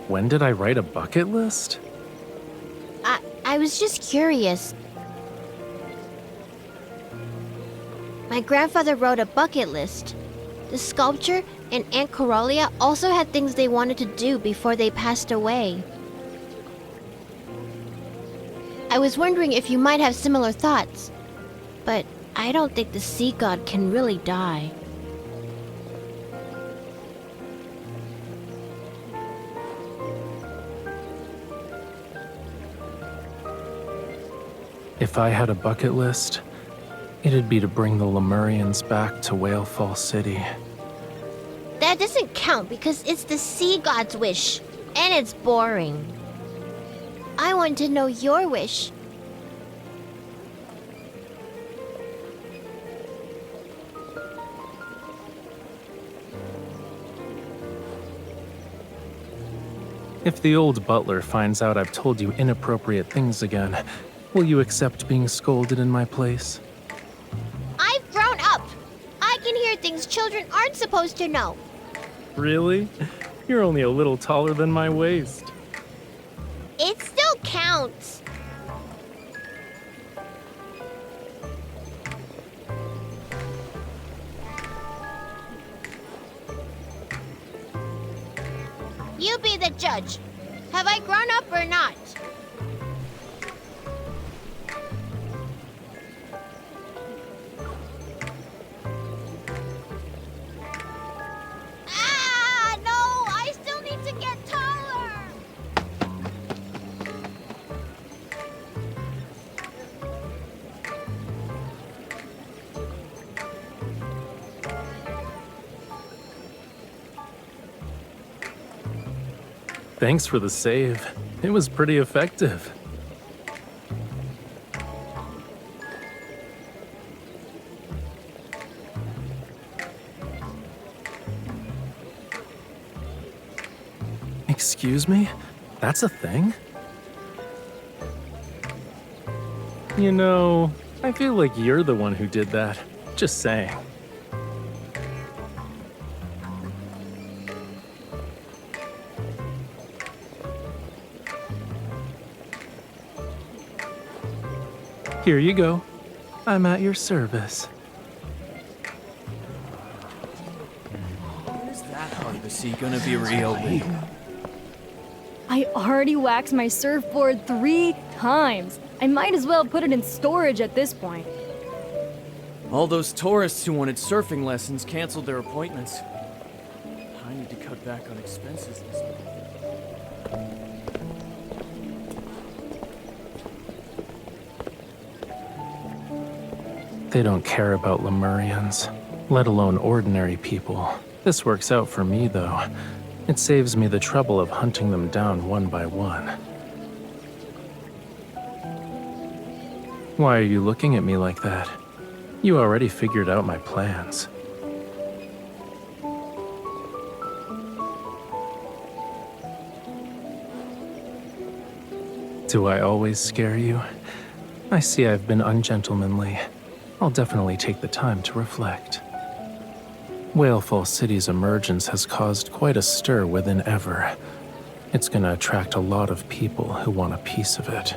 When did I write a bucket list? I was just curious. My grandfather wrote a bucket list. The sculpture and Aunt Coralia also had things they wanted to do before they passed away. I was wondering if you might have similar thoughts, but I don't think the sea god can really die. If I had a bucket list, it'd be to bring the Lemurians back to Whalefall City. That doesn't count because it's the sea god's wish, and it's boring. I want to know your wish. If the old butler finds out I've told you inappropriate things again, will you accept being scolded in my place? I've grown up. I can hear things children aren't supposed to know. Really? You're only a little taller than my waist. It still counts. You be the judge. Have I grown up or not? Ah, no! I still need to get taller! Thanks for the save. It was pretty effective. Excuse me? That's a thing? You know, I feel like you're the one who did that. Just saying. Here you go. I'm at your service. When is that part of the sea gonna be reopened? I already waxed my surfboard 3 times. I might as well put it in storage at this point. All those tourists who wanted surfing lessons canceled their appointments. I need to cut back on expenses this month. They don't care about Lemurians, let alone ordinary people. This works out for me, though. It saves me the trouble of hunting them down one by one. Why are you looking at me like that? You already figured out my plans. Do I always scare you? I see I've been ungentlemanly. I'll definitely take the time to reflect. Whalefall City's emergence has caused quite a stir within Ever. It's gonna attract a lot of people who want a piece of it.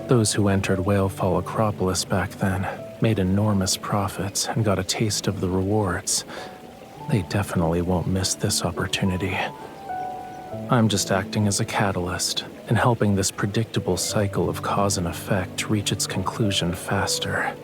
Those who entered Whalefall Acropolis back then made enormous profits and got a taste of the rewards. They definitely won't miss this opportunity. I'm just acting as a catalyst and helping this predictable cycle of cause and effect reach its conclusion faster.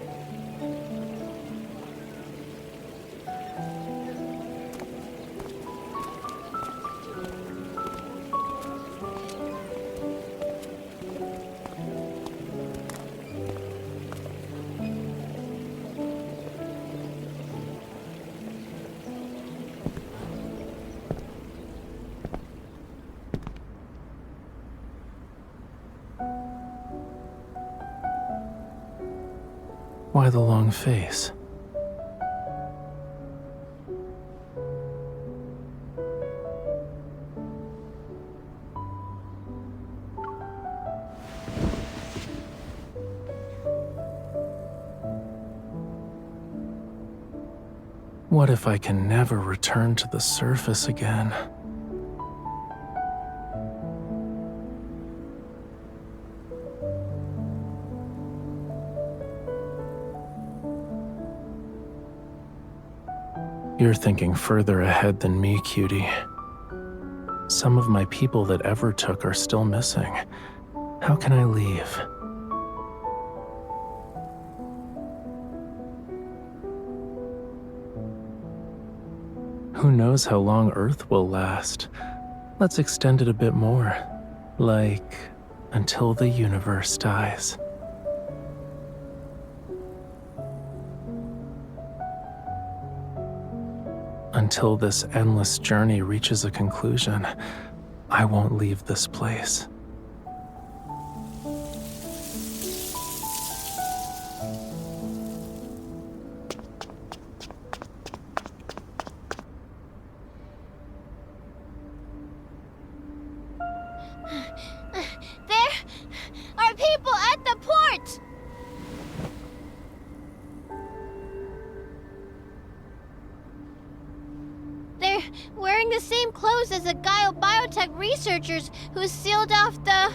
Why the long face? What if I can never return to the surface again? You're thinking further ahead than me, cutie. Some of my people that ever took are still missing. How can I leave? Who knows how long Earth will last? Let's extend it a bit more. Like, until the universe dies. Until this endless journey reaches a conclusion, I won't leave this place. There are people at the port! They're wearing the same clothes as the Gaio biotech researchers who sealed off the...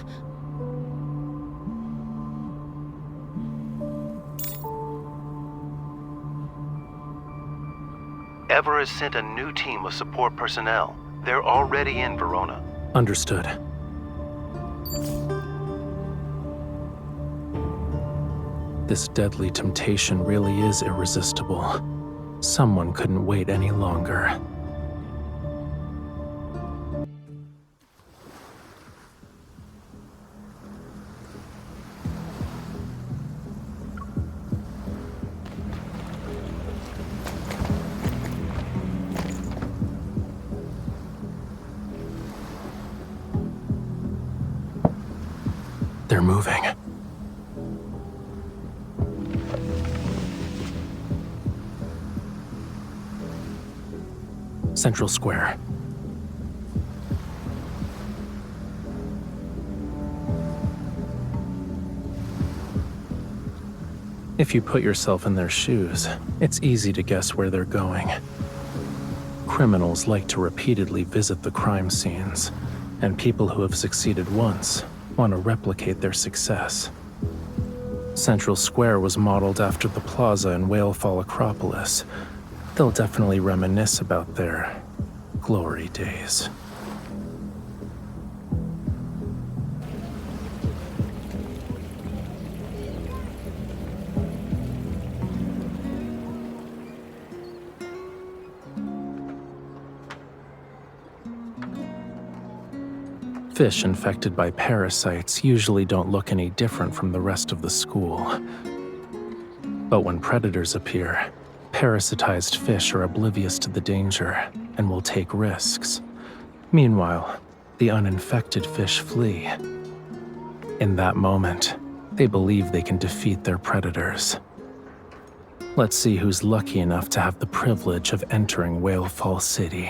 Everest sent a new team of support personnel. They're already in Verona. Understood. This deadly temptation really is irresistible. Someone couldn't wait any longer. They're moving. Central Square. If you put yourself in their shoes, it's easy to guess where they're going. Criminals like to repeatedly visit the crime scenes, and people who have succeeded once want to replicate their success. Central Square was modeled after the plaza in Whalefall Acropolis. They'll definitely reminisce about their glory days. Fish infected by parasites usually don't look any different from the rest of the school. But when predators appear, parasitized fish are oblivious to the danger and will take risks. Meanwhile, the uninfected fish flee. In that moment, they believe they can defeat their predators. Let's see who's lucky enough to have the privilege of entering Whalefall City.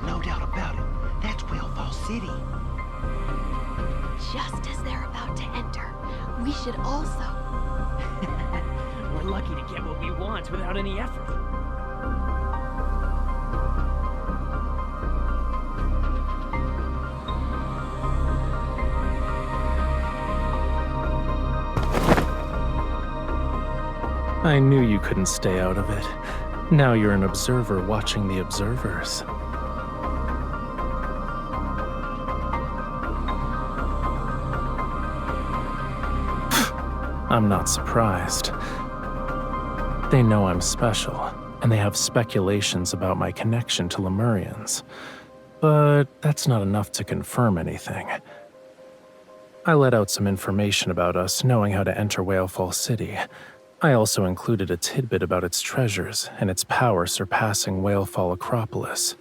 No doubt about it. That's Whalefall City. Just as they're about to enter, we should also. We're lucky to get what we want without any effort. I knew you couldn't stay out of it. Now you're an observer watching the observers. I'm not surprised. They know I'm special, and they have speculations about my connection to Lemurians. But that's not enough to confirm anything. I let out some information about us knowing how to enter Whalefall City. I also included a tidbit about its treasures and its power surpassing Whalefall Acropolis.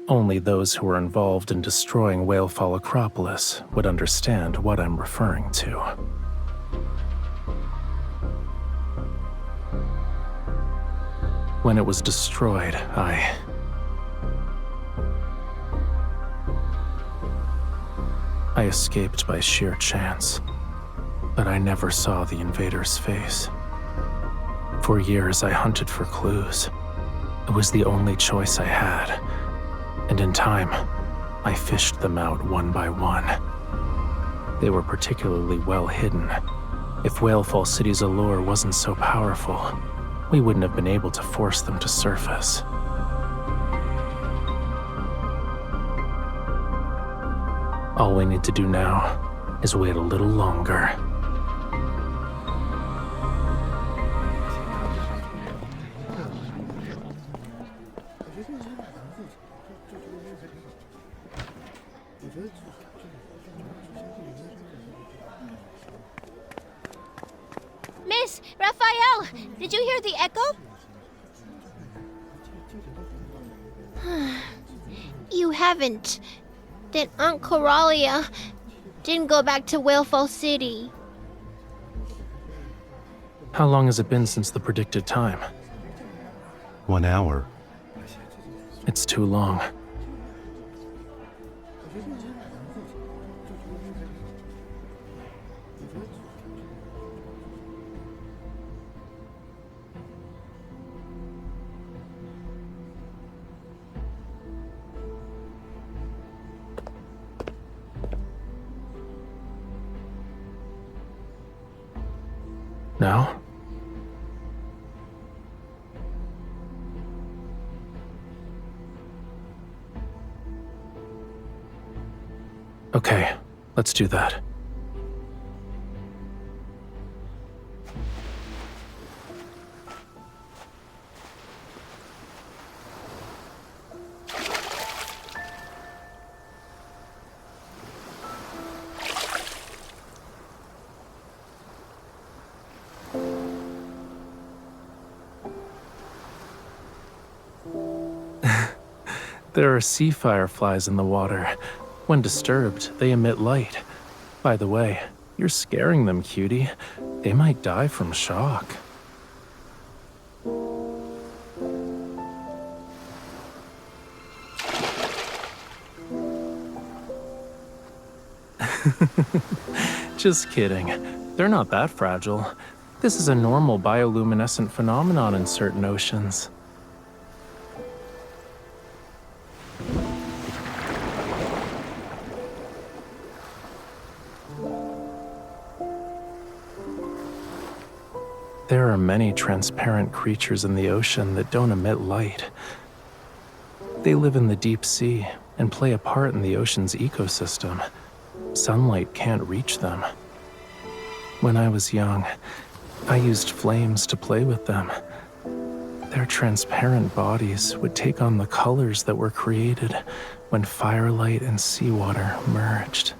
Only those who were involved in destroying Whalefall Acropolis would understand what I'm referring to. When it was destroyed, I escaped by sheer chance, but I never saw the invader's face. For years, I hunted for clues. It was the only choice I had, and in time, I fished them out one by one. They were particularly well hidden. If Whalefall City's allure wasn't so powerful, we wouldn't have been able to force them to surface. All we need to do now is wait a little longer. Miss, Raphael, did you hear the echo? You haven't. Then Aunt Coralia didn't go back to Whalefall City. How long has it been since the predicted time? 1 hour. It's too long. Now? Okay, let's do that. There are sea fireflies in the water. When disturbed, they emit light. By the way, you're scaring them, cutie. They might die from shock. Just kidding. They're not that fragile. This is a normal bioluminescent phenomenon in certain oceans. There are many transparent creatures in the ocean that don't emit light. They live in the deep sea and play a part in the ocean's ecosystem. Sunlight can't reach them. When I was young, I used flames to play with them. Their transparent bodies would take on the colors that were created when firelight and seawater merged.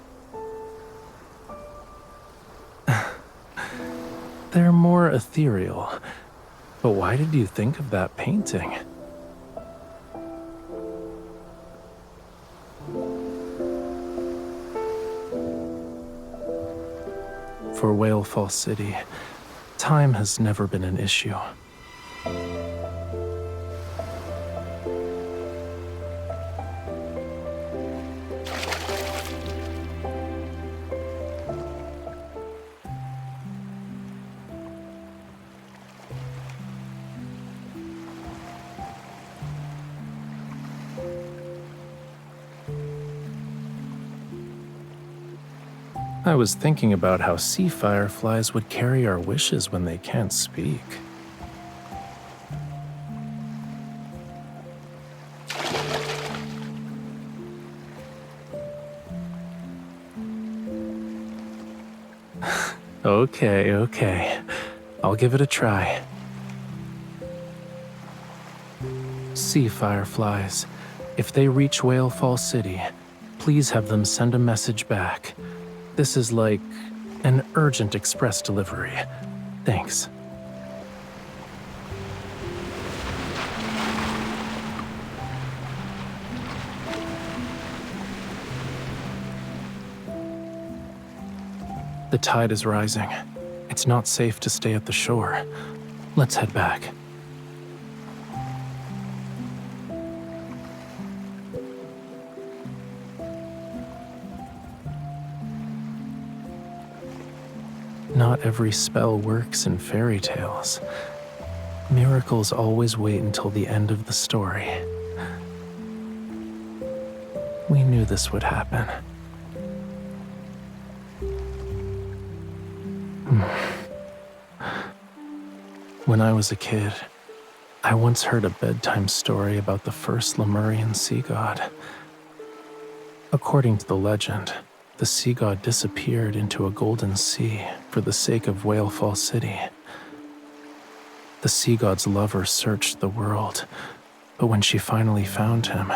They're more ethereal. But why did you think of that painting? For Whalefall City, time has never been an issue. I was thinking about how sea fireflies would carry our wishes when they can't speak. Okay. I'll give it a try. Sea Fireflies, if they reach Whale Fall City, please have them send a message back. This is like an urgent express delivery. Thanks. The tide is rising. It's not safe to stay at the shore. Let's head back. Not every spell works in fairy tales. Miracles always wait until the end of the story. We knew this would happen. When I was a kid, I once heard a bedtime story about the first Lemurian sea god. According to the legend, the sea god disappeared into a golden sea for the sake of Whale Fall City. The sea god's lover searched the world, but when she finally found him,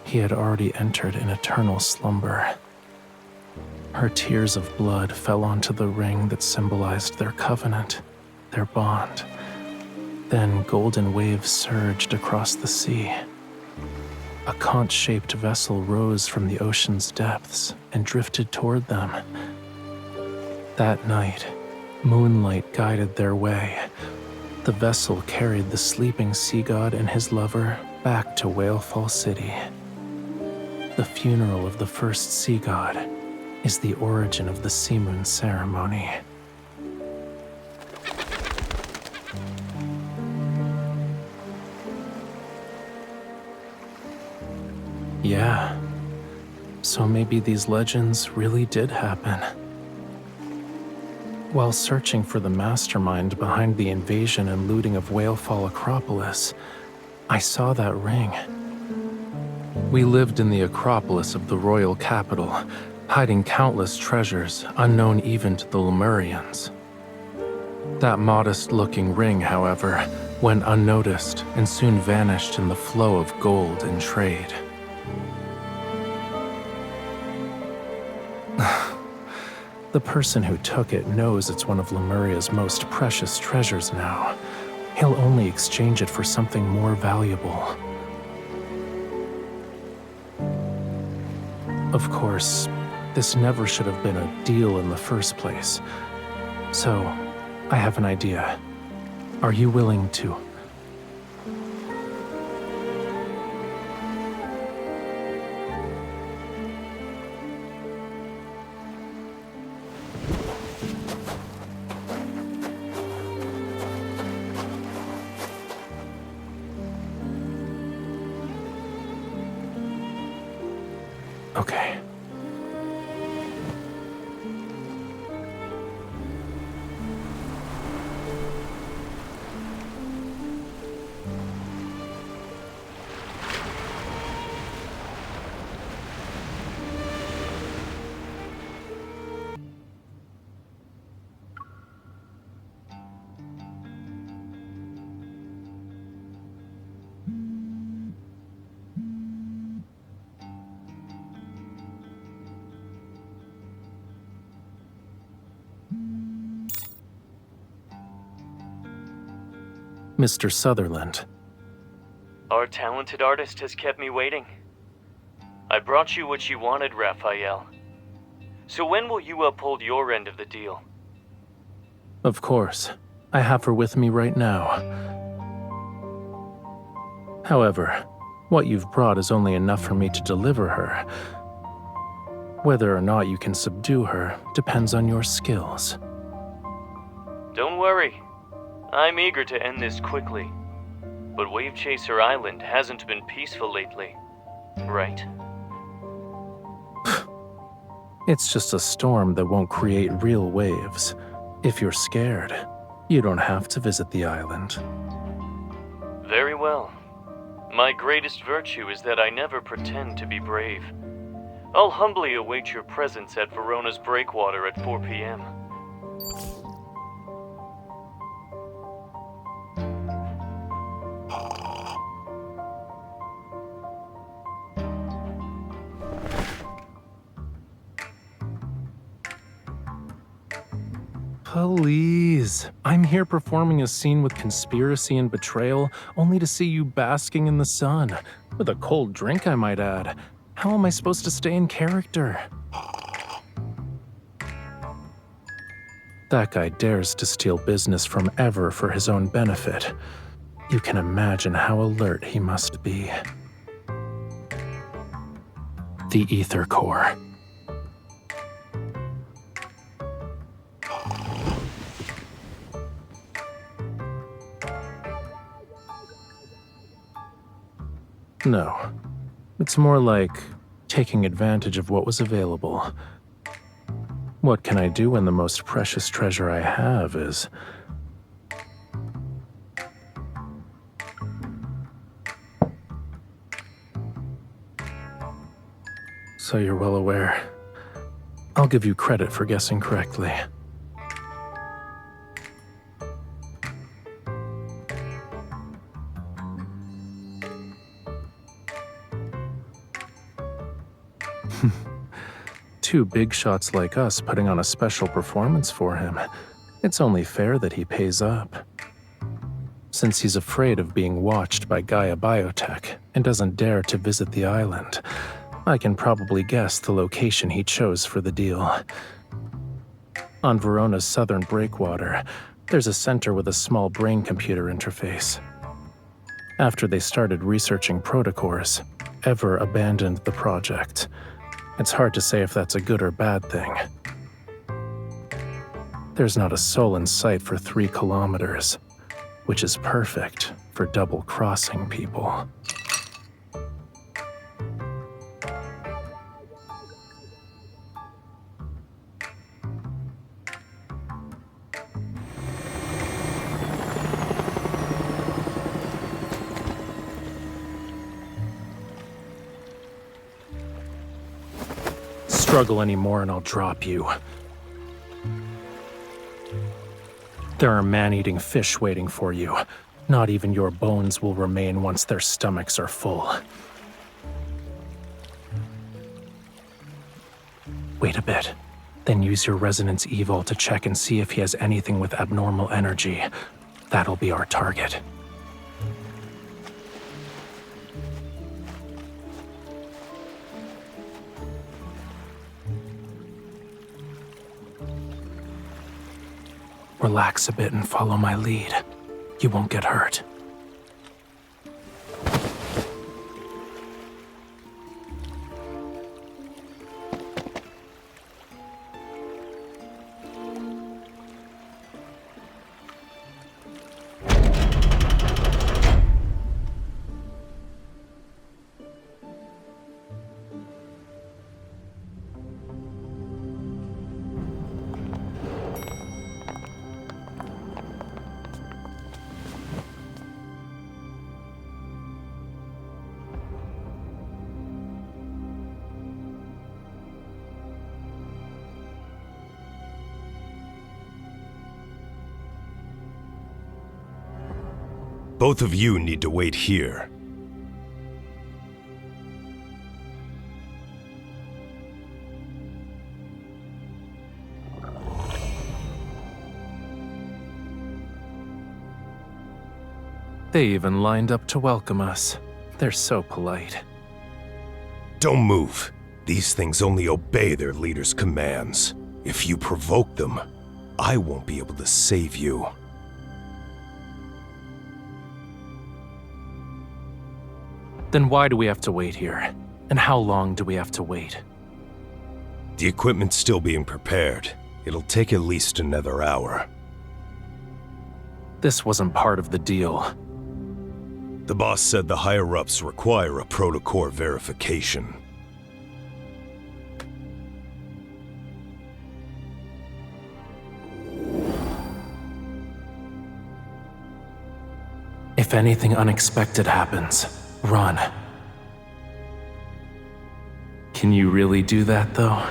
he had already entered an eternal slumber. Her tears of blood fell onto the ring that symbolized their covenant, their bond. Then golden waves surged across the sea. A conch-shaped vessel rose from the ocean's depths and drifted toward them. That night, moonlight guided their way. The vessel carried the sleeping sea god and his lover back to Whale Fall City. The funeral of the first sea god is the origin of the sea moon ceremony. Yeah, so maybe these legends really did happen. While searching for the mastermind behind the invasion and looting of Whale Fall Acropolis, I saw that ring. We lived in the Acropolis of the royal capital, hiding countless treasures unknown even to the Lemurians. That modest-looking ring, however, went unnoticed and soon vanished in the flow of gold and trade. The person who took it knows it's one of Lemuria's most precious treasures now. He'll only exchange it for something more valuable. Of course, this never should have been a deal in the first place. So, I have an idea. Are you willing to... Okay. Mr. Sutherland. Our talented artist has kept me waiting. I brought you what you wanted, Raphael. So when will you uphold your end of the deal? Of course. I have her with me right now. However, what you've brought is only enough for me to deliver her. Whether or not you can subdue her depends on your skills. Don't worry. I'm eager to end this quickly. But Wave Chaser Island hasn't been peaceful lately, right? It's just a storm that won't create real waves. If you're scared, you don't have to visit the island. Very well. My greatest virtue is that I never pretend to be brave. I'll humbly await your presence at Verona's breakwater at 4 p.m. Please. I'm here performing a scene with conspiracy and betrayal, only to see you basking in the sun. With a cold drink, I might add. How am I supposed to stay in character? That guy dares to steal business from Ever for his own benefit. You can imagine how alert he must be. The Ether Core. No. It's more like taking advantage of what was available. What can I do when the most precious treasure I have is... So you're well aware. I'll give you credit for guessing correctly. Two big shots like us putting on a special performance for him. It's only fair that he pays up. Since he's afraid of being watched by Gaia Biotech and doesn't dare to visit the island, I can probably guess the location he chose for the deal. On Verona's southern breakwater, there's a center with a small brain-computer interface. After they started researching protocores, Ever abandoned the project. It's hard to say if that's a good or bad thing. There's not a soul in sight for 3 kilometers, which is perfect for double-crossing people. Struggle anymore and I'll drop you. There are man-eating fish waiting for you. Not even your bones will remain once their stomachs are full. Wait a bit. Then use your resonance evil to check and see if he has anything with abnormal energy. That'll be our target. Relax a bit and follow my lead. You won't get hurt. Both of you need to wait here. They even lined up to welcome us. They're so polite. Don't move. These things only obey their leader's commands. If you provoke them, I won't be able to save you. Then why do we have to wait here? And how long do we have to wait? The equipment's still being prepared. It'll take at least another hour. This wasn't part of the deal. The boss said the higher-ups require a protocore verification. If anything unexpected happens, run. Can you really do that, though?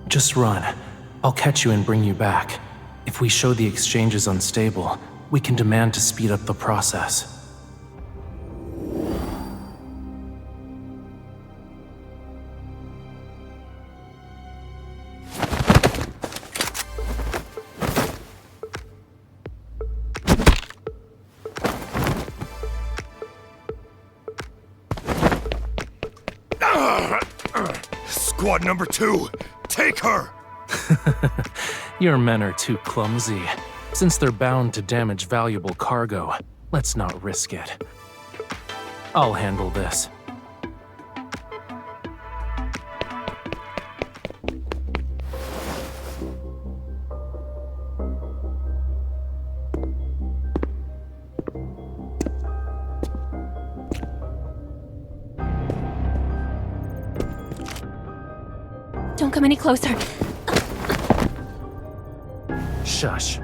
Just run. I'll catch you and bring you back. If we show the exchange is unstable, we can demand to speed up the process. Squad number 2, take her! Your men are too clumsy. Since they're bound to damage valuable cargo, let's not risk it. I'll handle this. Don't come any closer. Shush.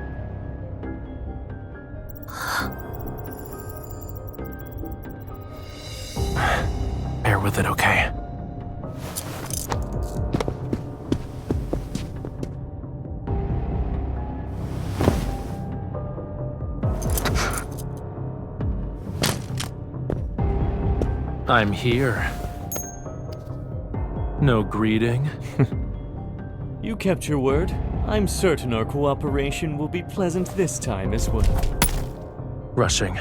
Bear with it, okay? I'm here. No greeting? You kept your word. I'm certain our cooperation will be pleasant this time as well. Rushing.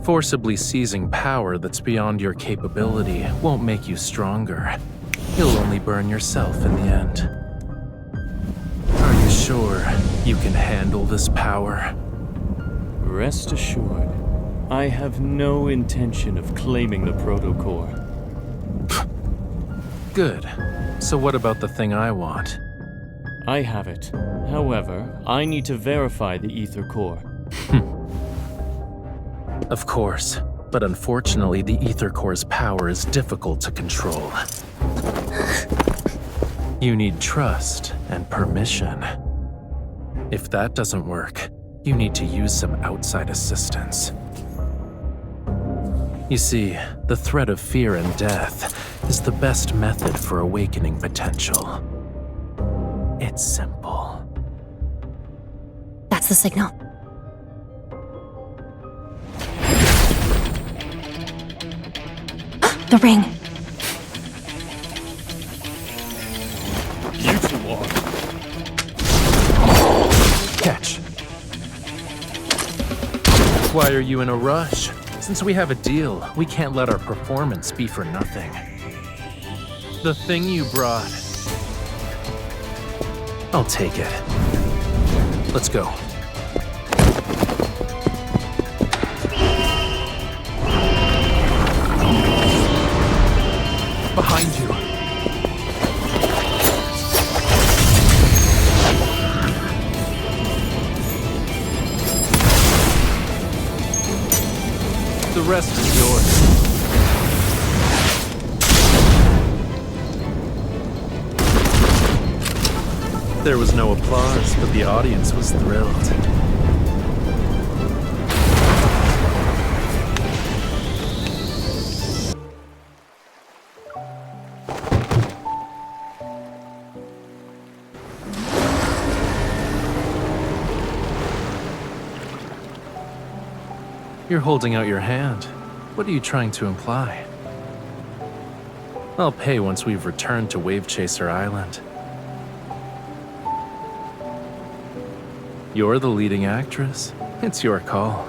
Forcibly seizing power that's beyond your capability won't make you stronger. You'll only burn yourself in the end. Are you sure you can handle this power? Rest assured, I have no intention of claiming the protocore. Good. So what about the thing I want? I have it. However, I need to verify the ether core. Of course, but unfortunately the ether core's power is difficult to control. You need trust and permission. If that doesn't work, you need to use some outside assistance. You see, the threat of fear and death is the best method for awakening potential. It's simple. That's the signal. The ring. You two are. Catch. Why are you in a rush? Since we have a deal, we can't let our performance be for nothing. The thing you brought. I'll take it. Let's go. Behind you. The rest is yours. There was no applause, but the audience was thrilled. You're holding out your hand. What are you trying to imply? I'll pay once we've returned to Wave Chaser Island. You're the leading actress. It's your call.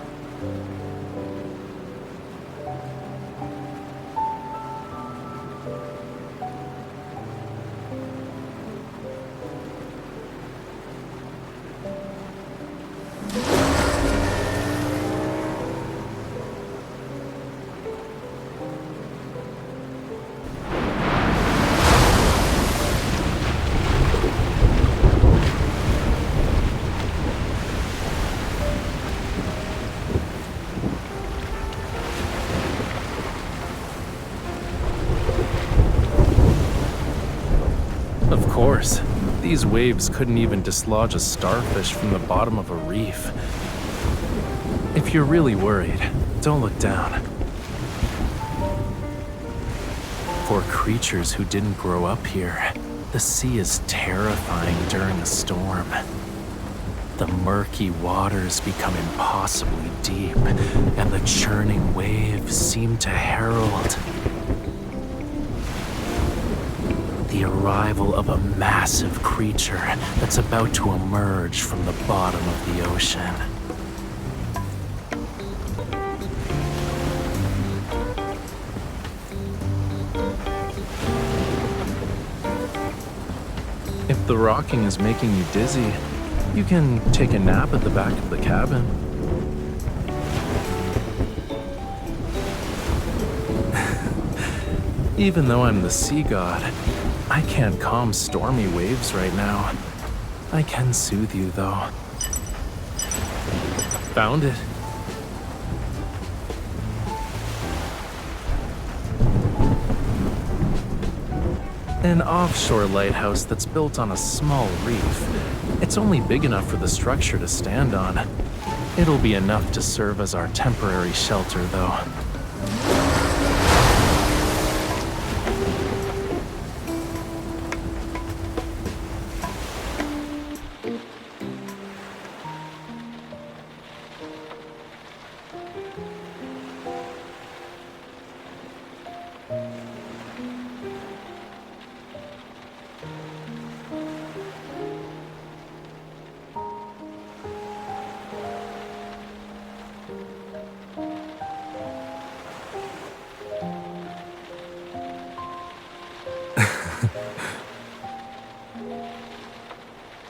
Of course. These waves couldn't even dislodge a starfish from the bottom of a reef. If you're really worried, don't look down. For creatures who didn't grow up here, the sea is terrifying during a storm. The murky waters become impossibly deep, and the churning waves seem to herald the arrival of a massive creature that's about to emerge from the bottom of the ocean. If the rocking is making you dizzy, you can take a nap at the back of the cabin. Even though I'm the sea god, I can't calm stormy waves right now. I can soothe you, though. Found it. An offshore lighthouse that's built on a small reef. It's only big enough for the structure to stand on. It'll be enough to serve as our temporary shelter, though.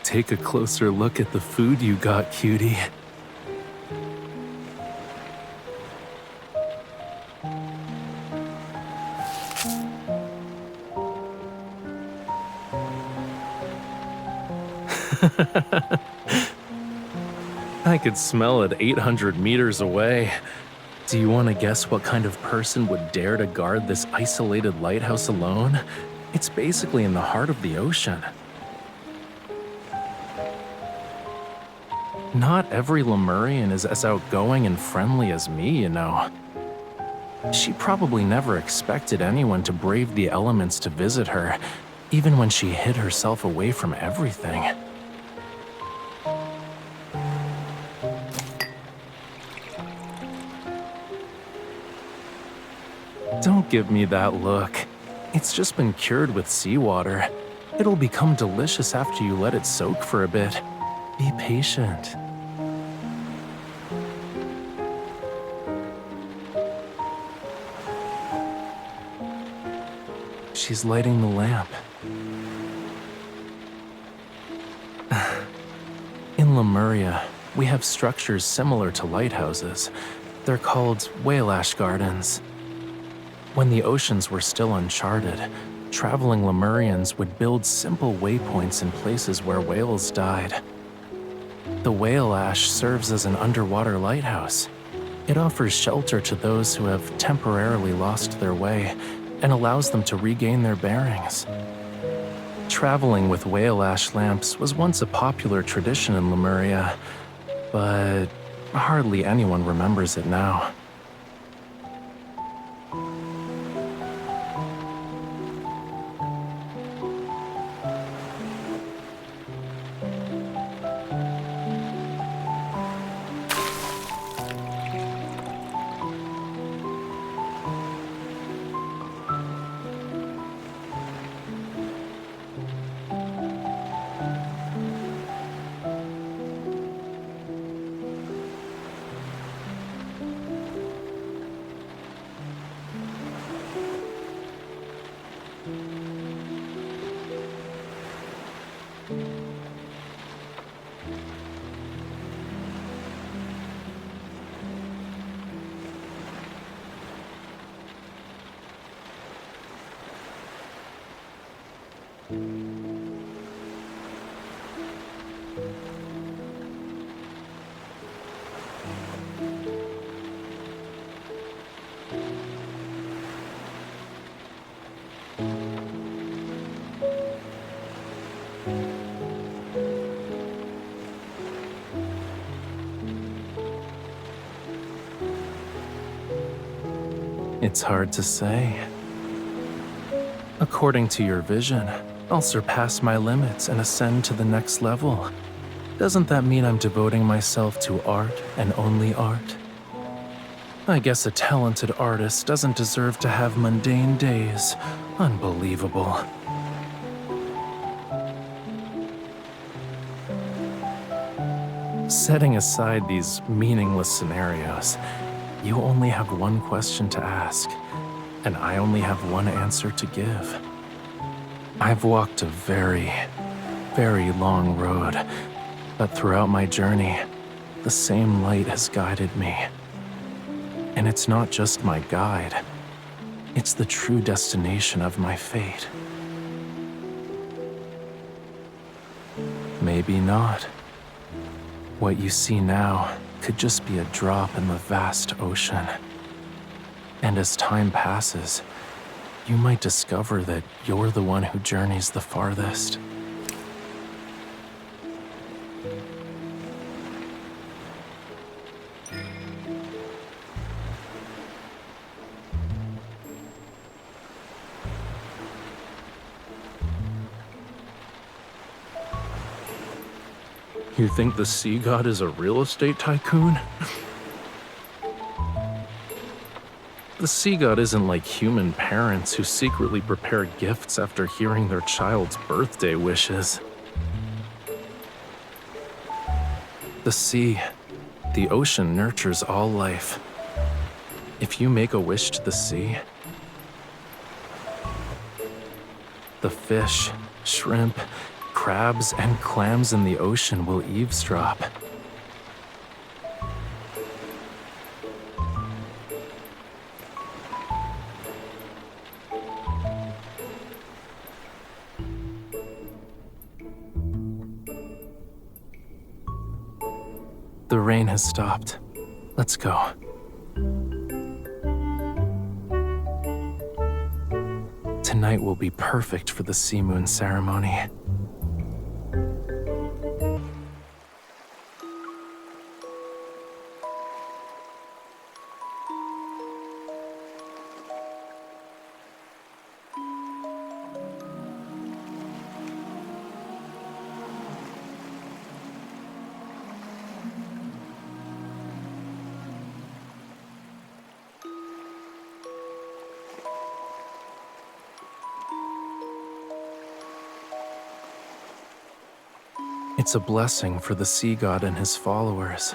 Take a closer look at the food you got, cutie. I could smell it 800 meters away. Do you want to guess what kind of person would dare to guard this isolated lighthouse alone? It's basically in the heart of the ocean. Not every Lemurian is as outgoing and friendly as me, you know. She probably never expected anyone to brave the elements to visit her, even when she hid herself away from everything. Don't give me that look. It's just been cured with seawater. It'll become delicious after you let it soak for a bit. Be patient. She's lighting the lamp. In Lemuria, we have structures similar to lighthouses. They're called whale ash gardens. When the oceans were still uncharted, traveling Lemurians would build simple waypoints in places where whales died. The whale ash serves as an underwater lighthouse. It offers shelter to those who have temporarily lost their way and allows them to regain their bearings. Traveling with whale ash lamps was once a popular tradition in Lemuria, but hardly anyone remembers it now. It's hard to say. According to your vision, I'll surpass my limits and ascend to the next level. Doesn't that mean I'm devoting myself to art and only art? I guess a talented artist doesn't deserve to have mundane days. Unbelievable. Setting aside these meaningless scenarios, you only have one question to ask, and I only have one answer to give. I've walked a very, very long road, but throughout my journey, the same light has guided me. And it's not just my guide, it's the true destination of my fate. Maybe not. What you see now could just be a drop in the vast ocean. And as time passes, you might discover that you're the one who journeys the farthest. You think the sea god is a real estate tycoon? The sea god isn't like human parents who secretly prepare gifts after hearing their child's birthday wishes. The sea, the ocean nurtures all life. If you make a wish to the sea, the fish, shrimp, crabs, and clams in the ocean will eavesdrop. The rain has stopped. Let's go. Tonight will be perfect for the sea moon ceremony. It's a blessing for the sea god and his followers.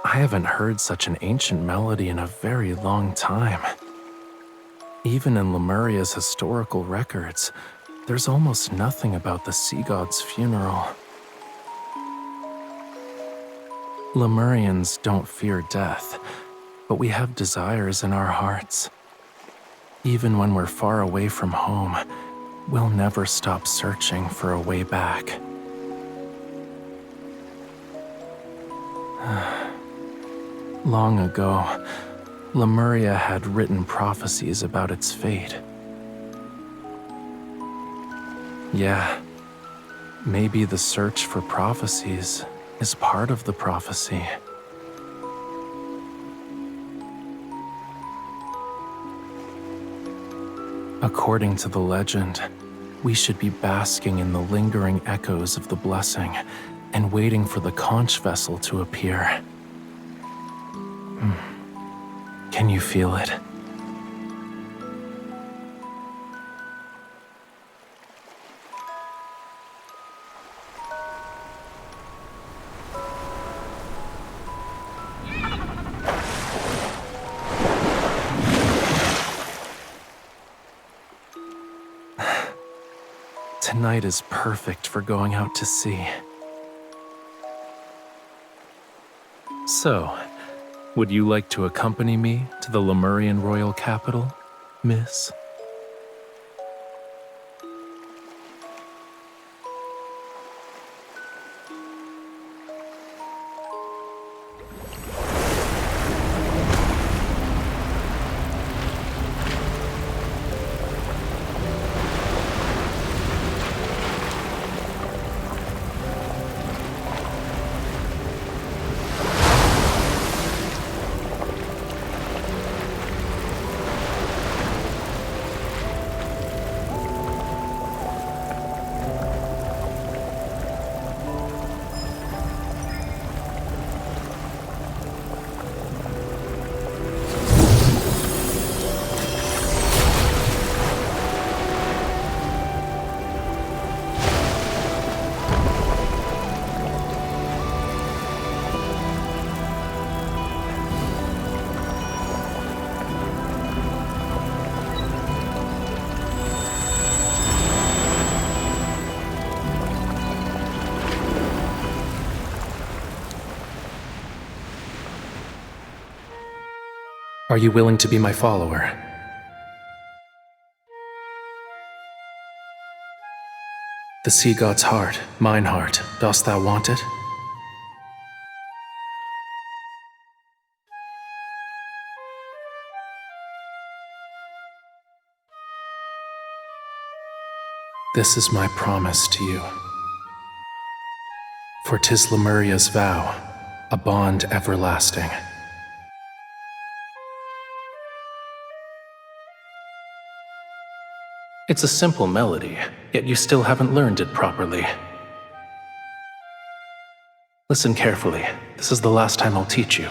I haven't heard such an ancient melody in a very long time. Even in Lemuria's historical records, there's almost nothing about the sea god's funeral. Lemurians don't fear death, but we have desires in our hearts. Even when we're far away from home, we'll never stop searching for a way back. Long ago, Lemuria had written prophecies about its fate. Yeah, maybe the search for prophecies is part of the prophecy. According to the legend, we should be basking in the lingering echoes of the blessing and waiting for the conch vessel to appear. Can you feel it? Tonight is perfect for going out to sea. So, would you like to accompany me to the Lemurian royal capital, Miss? Are you willing to be my follower? The sea god's heart, mine heart, dost thou want it? This is my promise to you. For 'tis Lemuria's vow, a bond everlasting. It's a simple melody, yet you still haven't learned it properly. Listen carefully. This is the last time I'll teach you.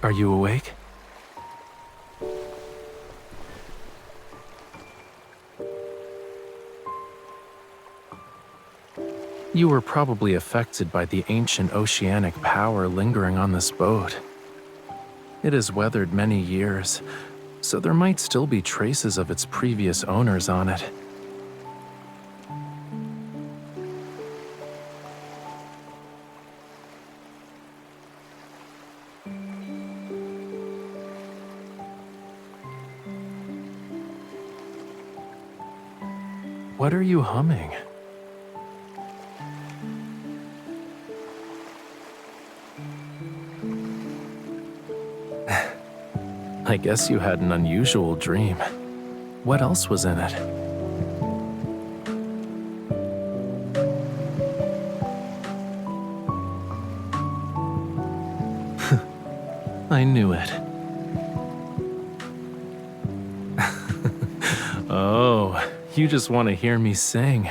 Are you awake? You were probably affected by the ancient oceanic power lingering on this boat. It has weathered many years, so there might still be traces of its previous owners on it. What are you humming? I guess you had an unusual dream. What else was in it? I knew it. Oh, you just want to hear me sing.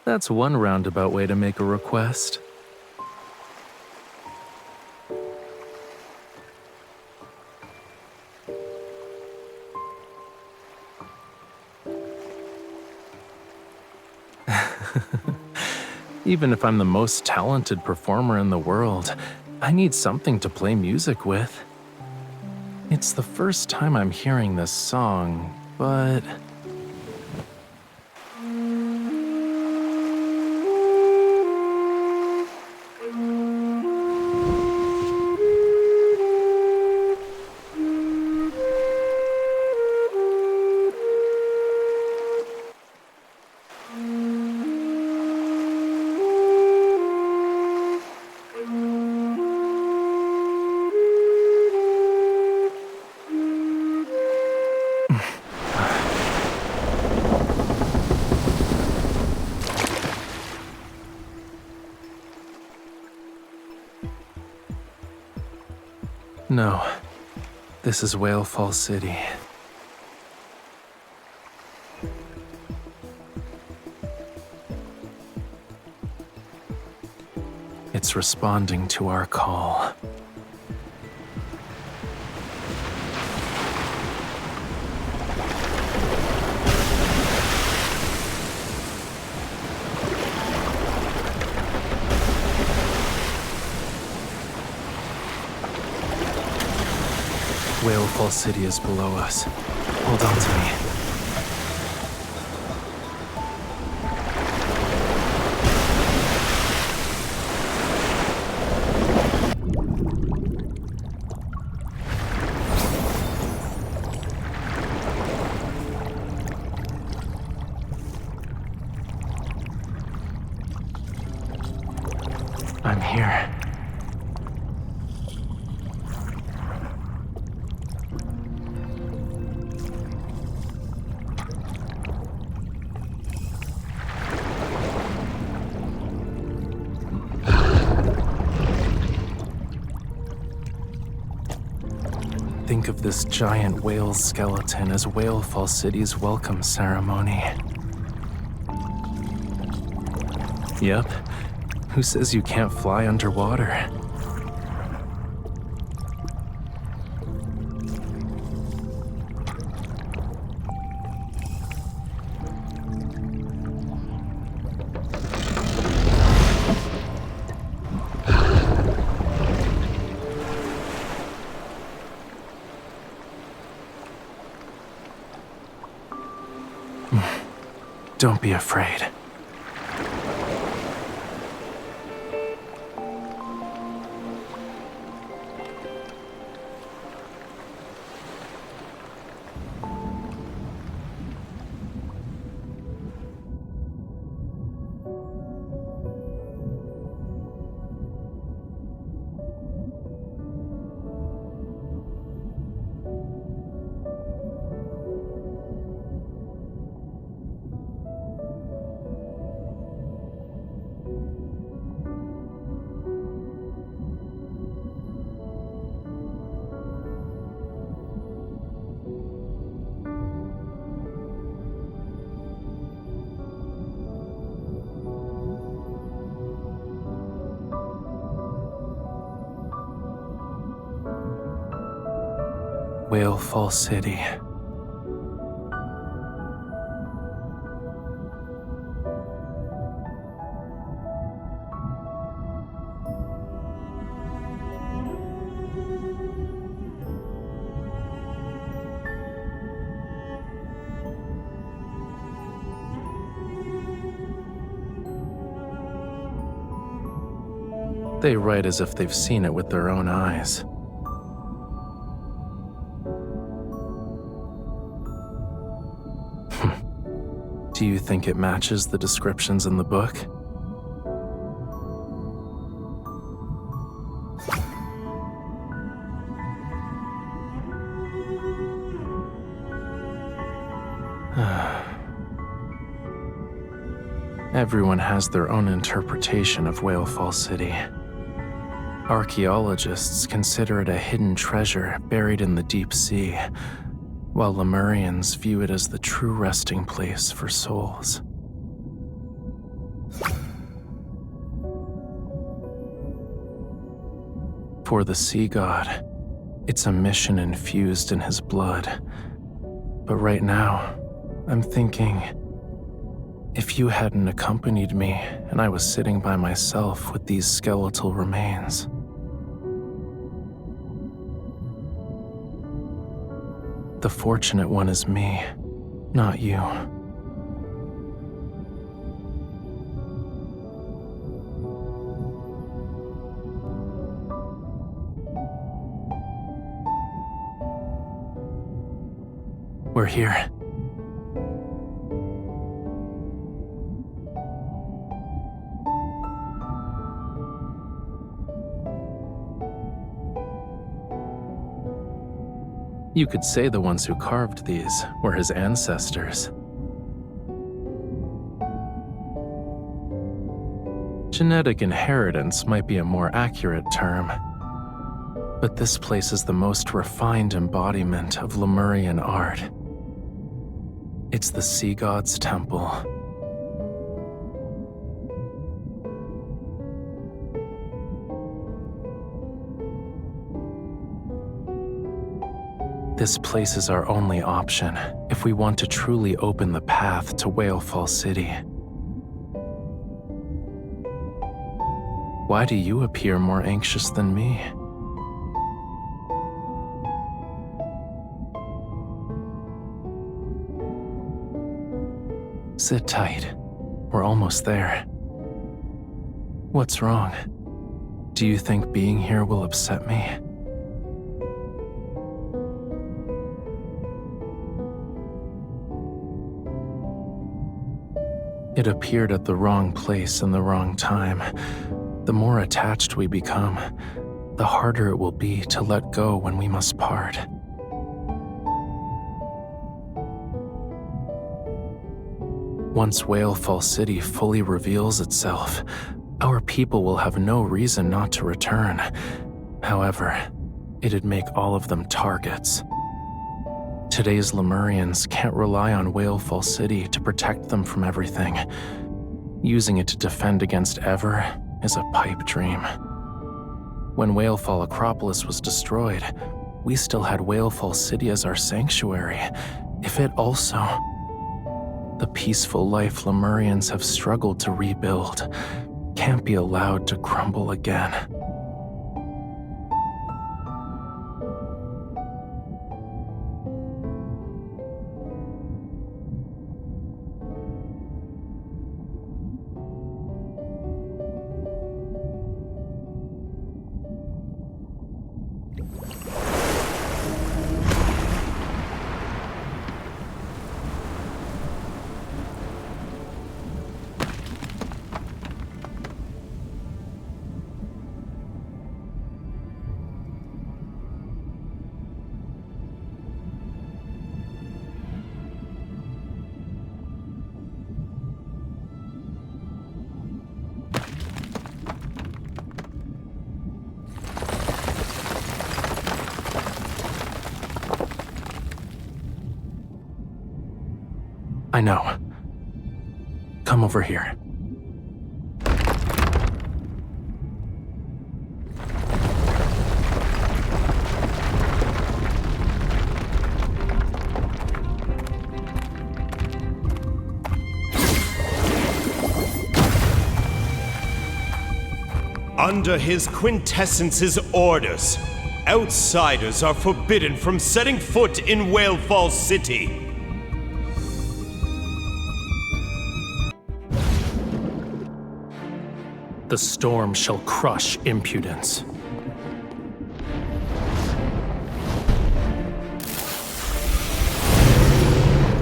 That's one roundabout way to make a request. Even if I'm the most talented performer in the world, I need something to play music with. It's the first time I'm hearing this song, but... No, this is Whale Fall City. It's responding to our call. Whale Fall City is below us. Hold on to me. I'm here. Think of this giant whale skeleton as Whale Fall City's welcome ceremony. Yep. Who says you can't fly underwater? Don't be afraid. Whale Fall City. They write as if they've seen it with their own eyes. Do you think it matches the descriptions in the book? Everyone has their own interpretation of Whale Fall City. Archaeologists consider it a hidden treasure buried in the deep sea, while Lemurians view it as the true resting place for souls. For the sea god, it's a mission infused in his blood. But right now, I'm thinking, if you hadn't accompanied me and I was sitting by myself with these skeletal remains, the fortunate one is me, not you. We're here. You could say the ones who carved these were his ancestors. Genetic inheritance might be a more accurate term, but this place is the most refined embodiment of Lemurian art. It's the sea god's temple. This place is our only option if we want to truly open the path to Whale Fall City. Why do you appear more anxious than me? Sit tight. We're almost there. What's wrong? Do you think being here will upset me? It appeared at the wrong place and the wrong time. The more attached we become, the harder it will be to let go when we must part. Once Whale Fall City fully reveals itself, our people will have no reason not to return. However, it'd make all of them targets. Today's Lemurians can't rely on Whale Fall City to protect them from everything. Using it to defend against Ever is a pipe dream. When Whalefall Acropolis was destroyed, we still had Whalefall City as our sanctuary. If it also... The peaceful life Lemurians have struggled to rebuild can't be allowed to crumble again. I know. Come over here. Under his quintessence's orders, outsiders are forbidden from setting foot in Whalefall City. The storm shall crush impudence.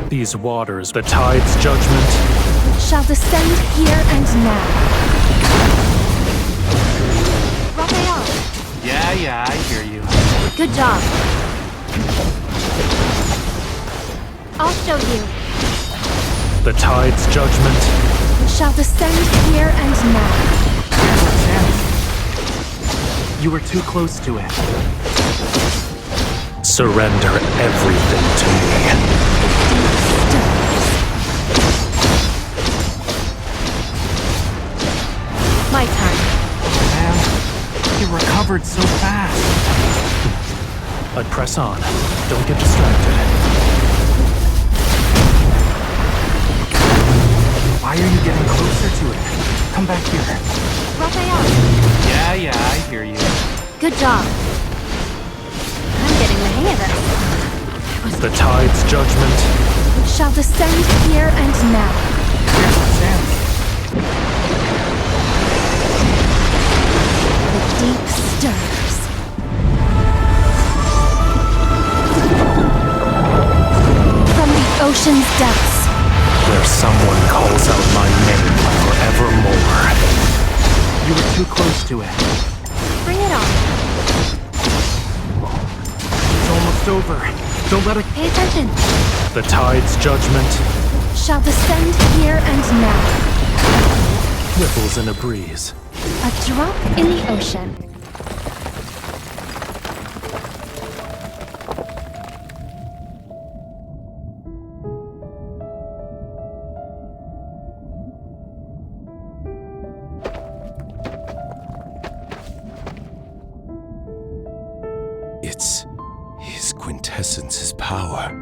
These waters, the tide's judgment, Shall descend here and now. Raphael, Yeah, I hear you. good job. I'll show you. the tide's judgment. Shall descend here and now. You were too close to it. Surrender everything to me. My turn. Man, you recovered so fast. But press on. Don't get distracted. Why are you getting closer to it? Come back here. Raphael, Yeah, I hear you. good job. I'm getting the hang of this. The tide's judgment. Shall descend here and now. Here's what's in. The deep stirs. From the ocean's depths. Where someone calls out my name forevermore. You were too close to it. Bring it on. It's almost over. Don't let it... Pay attention. The tide's judgment. Shall descend here and now. Ripples in a breeze. A drop in the ocean. It's his quintessence's power.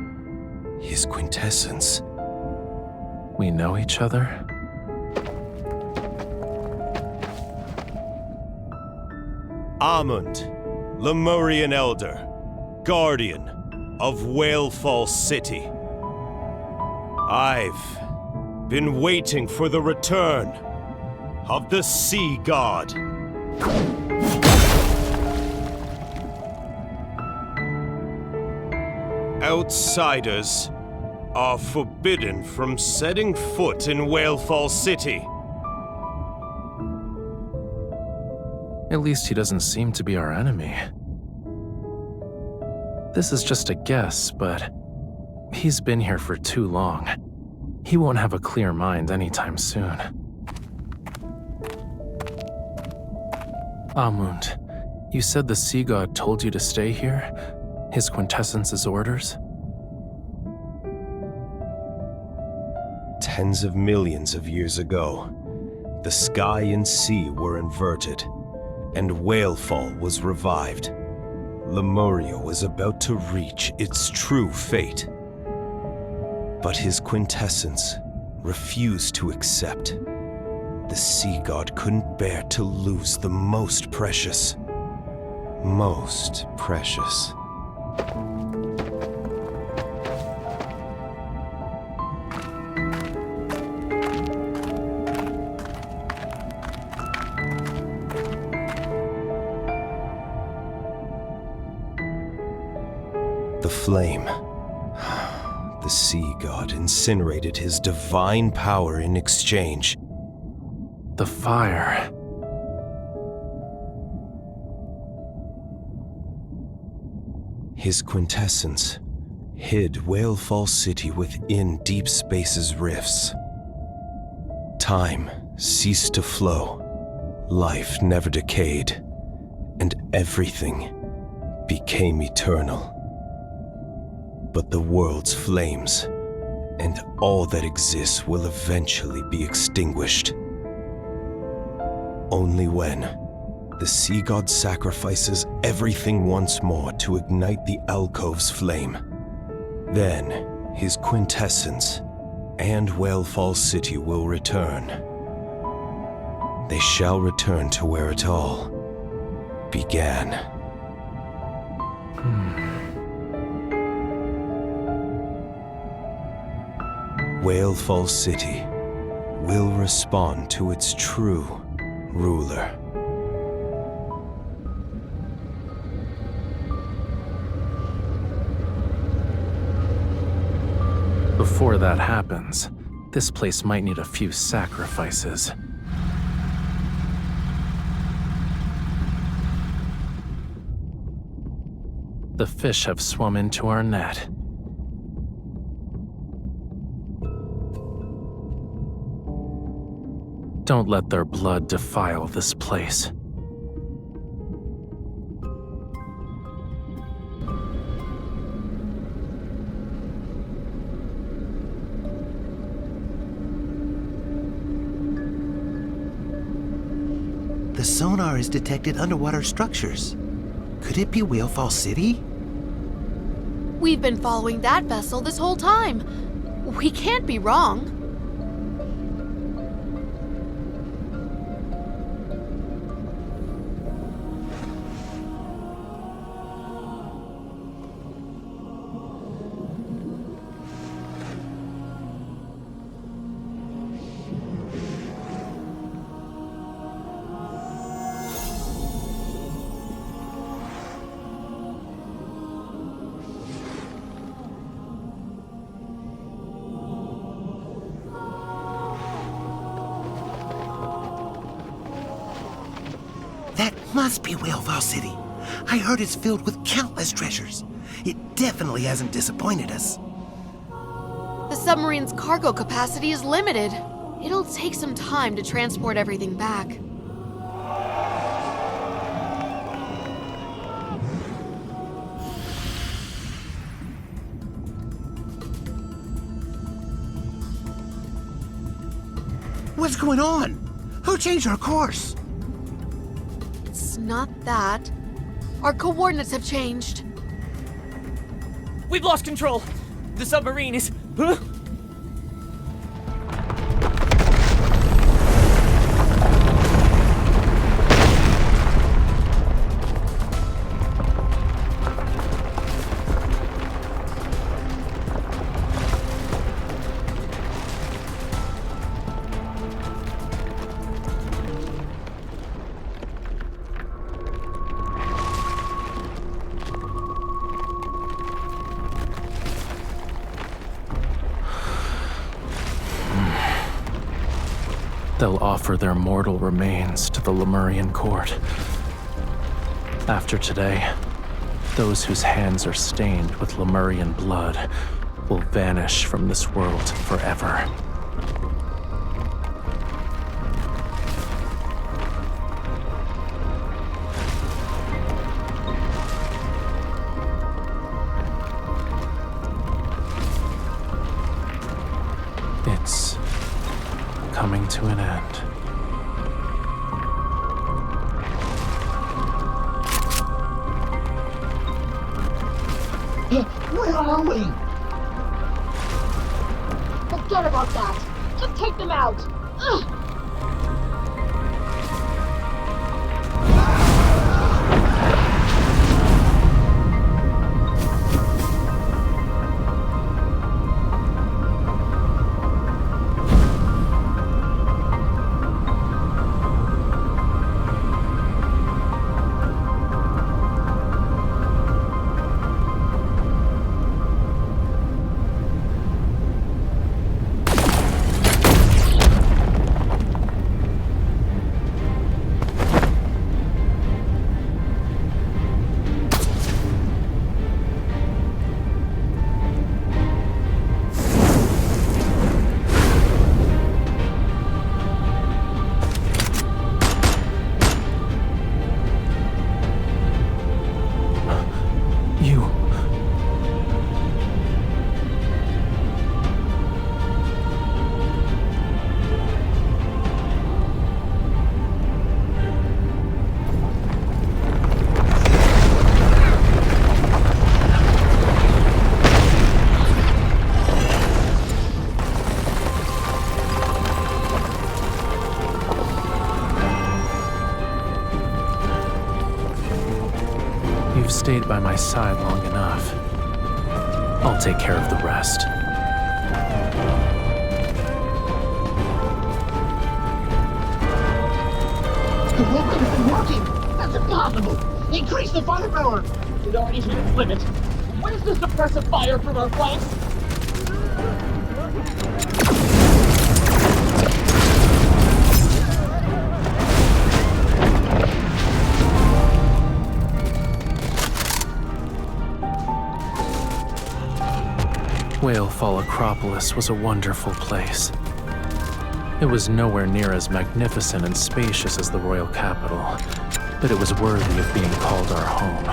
His quintessence. We know each other? Amund, Lemurian Elder, Guardian of Whalefall City. I've been waiting for the return of the Sea God. Outsiders are forbidden from setting foot in Whalefall City. At least he doesn't seem to be our enemy. This is just a guess, but he's been here for too long. He won't have a clear mind anytime soon. Amund, you said the Sea God told you to stay here? His quintessence's orders? Tens of millions of years ago, the sky and sea were inverted, and Whalefall was revived. Lemuria was about to reach its true fate. But his quintessence refused to accept. The sea god couldn't bear to lose the most precious. Most precious. The flame. The sea god incinerated his divine power in exchange. The fire. His quintessence hid Whalefall City within deep space's rifts. Time ceased to flow, life never decayed, and everything became eternal. But the world's flames and all that exists will eventually be extinguished. Only when the sea god sacrifices everything once more to ignite the alcove's flame. Then his quintessence and Whalefall City will return. They shall return to where it all began. Whalefall City will respond to its true ruler. Before that happens, this place might need a few sacrifices. The fish have swum into our net. Don't let their blood defile this place. The sonar has detected underwater structures. Could it be Whalefall City? We've been following that vessel this whole time. We can't be wrong. That must be Whalefall City. I heard it's filled with countless treasures. It definitely hasn't disappointed us. The submarine's cargo capacity is limited. It'll take some time to transport everything back. What's going on? Who changed our course? It's not that. Our coordinates have changed. We've lost control. The submarine is... Huh? They'll offer their mortal remains to the Lemurian court. After today, those whose hands are stained with Lemurian blood will vanish from this world forever. It's coming to an end. Where are we? Forget about that. Just take them out. Ugh. You've stayed by my side long enough. I'll take care of the rest. The weapon isn't working! That's impossible! Increase the firepower! It already hit its limit. Where's the suppressive fire from our flanks? Whalefall Acropolis was a wonderful place. It was nowhere near as magnificent and spacious as the royal capital, but it was worthy of being called our home.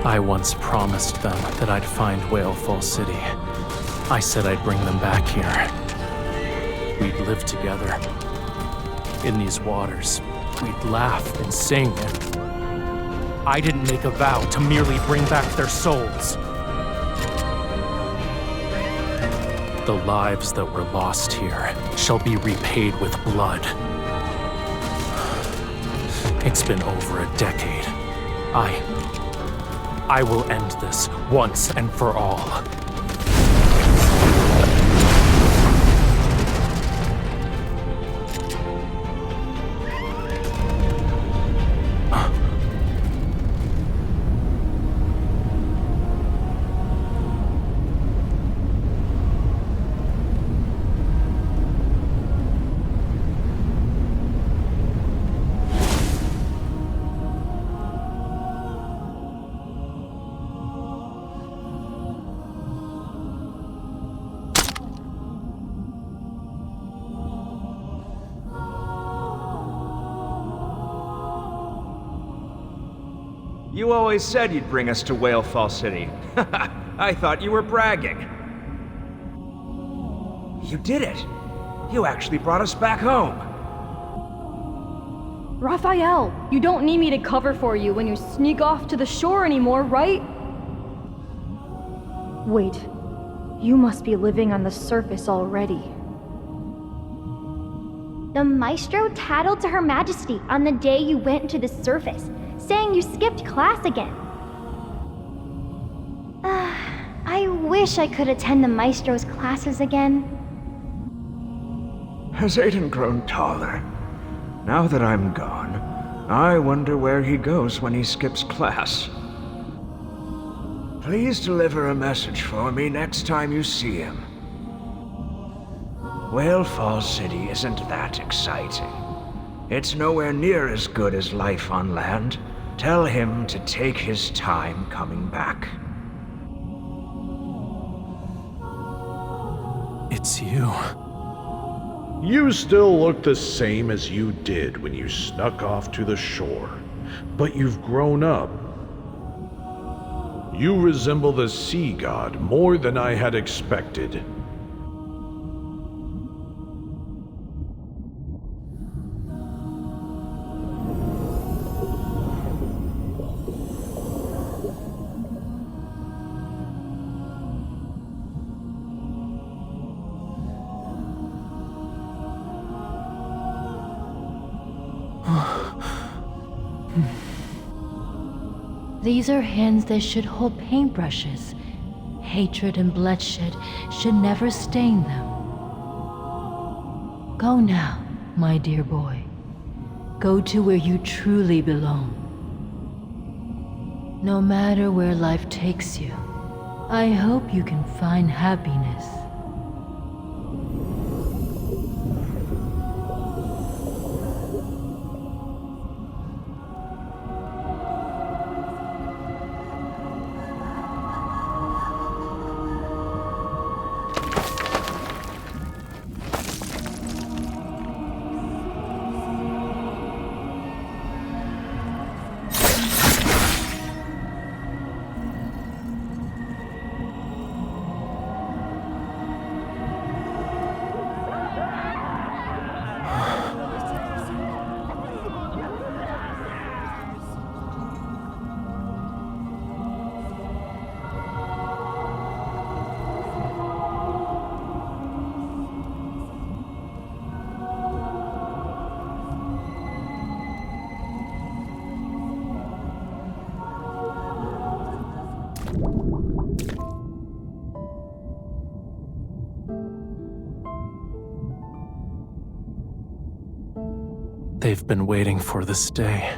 I once promised them that I'd find Whalefall City. I said I'd bring them back here. We'd live together. In these waters, we'd laugh and sing. I didn't make a vow to merely bring back their souls. The lives that were lost here shall be repaid with blood. It's been over a decade. I will end this once and for all. You always said you'd bring us to Whalefall City. I thought you were bragging. You did it. You actually brought us back home. Raphael, you don't need me to cover for you when you sneak off to the shore anymore, right? Wait, you must be living on the surface already. The Maestro tattled to Her Majesty on the day you went to the surface, saying you skipped class again. I wish I could attend the Maestro's classes again. Has Aiden grown taller? Now that I'm gone, I wonder where he goes when he skips class. Please deliver a message for me next time you see him. Whalefall City isn't that exciting. It's nowhere near as good as life on land. Tell him to take his time coming back. It's you. You still look the same as you did when you snuck off to the shore, but you've grown up. You resemble the sea god more than I had expected. These are hands that should hold paintbrushes. Hatred and bloodshed should never stain them. Go now, my dear boy. Go to where you truly belong. No matter where life takes you, I hope you can find happiness. They've been waiting for this day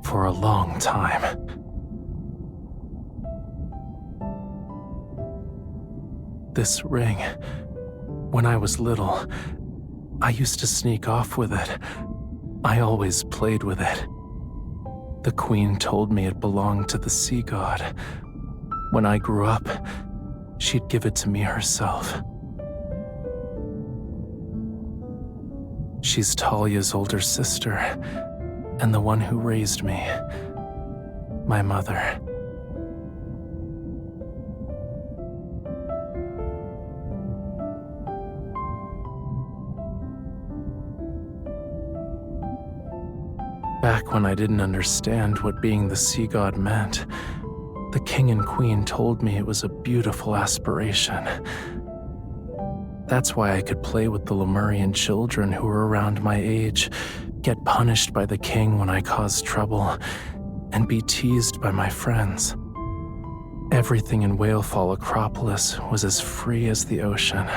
for a long time. This ring, when I was little, I used to sneak off with it. I always played with it. The queen told me it belonged to the sea god. When I grew up, she'd give it to me herself. She's Talia's older sister, and the one who raised me, my mother. Back when I didn't understand what being the sea god meant, the king and queen told me it was a beautiful aspiration. That's why I could play with the Lemurian children who were around my age, get punished by the king when I caused trouble, and be teased by my friends. Everything in Whalefall Acropolis was as free as the ocean.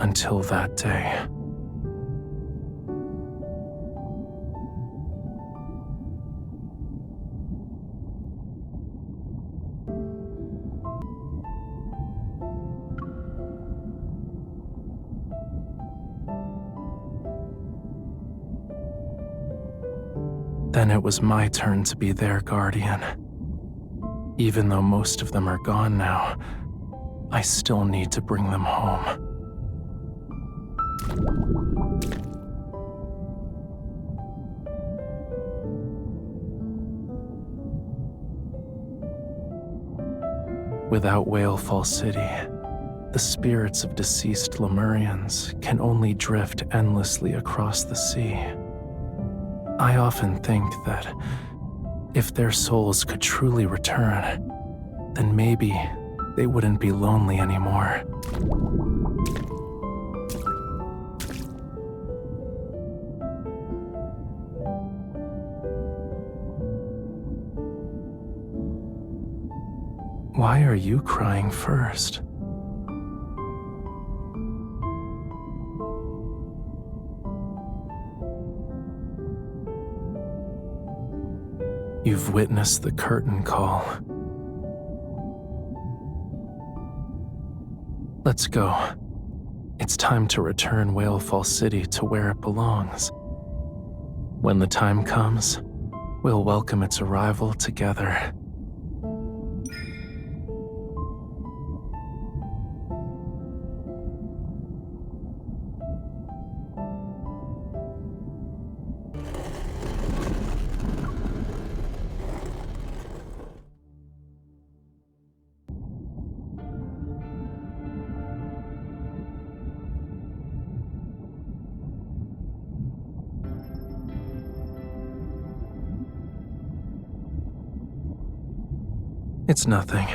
Until that day. Then it was my turn to be their guardian. Even though most of them are gone now, I still need to bring them home. Without Whalefall City, the spirits of deceased Lemurians can only drift endlessly across the sea. I often think that if their souls could truly return, then maybe they wouldn't be lonely anymore. Why are you crying first? You've witnessed the curtain call. Let's go. It's time to return Whalefall City to where it belongs. When the time comes, we'll welcome its arrival together. It's nothing.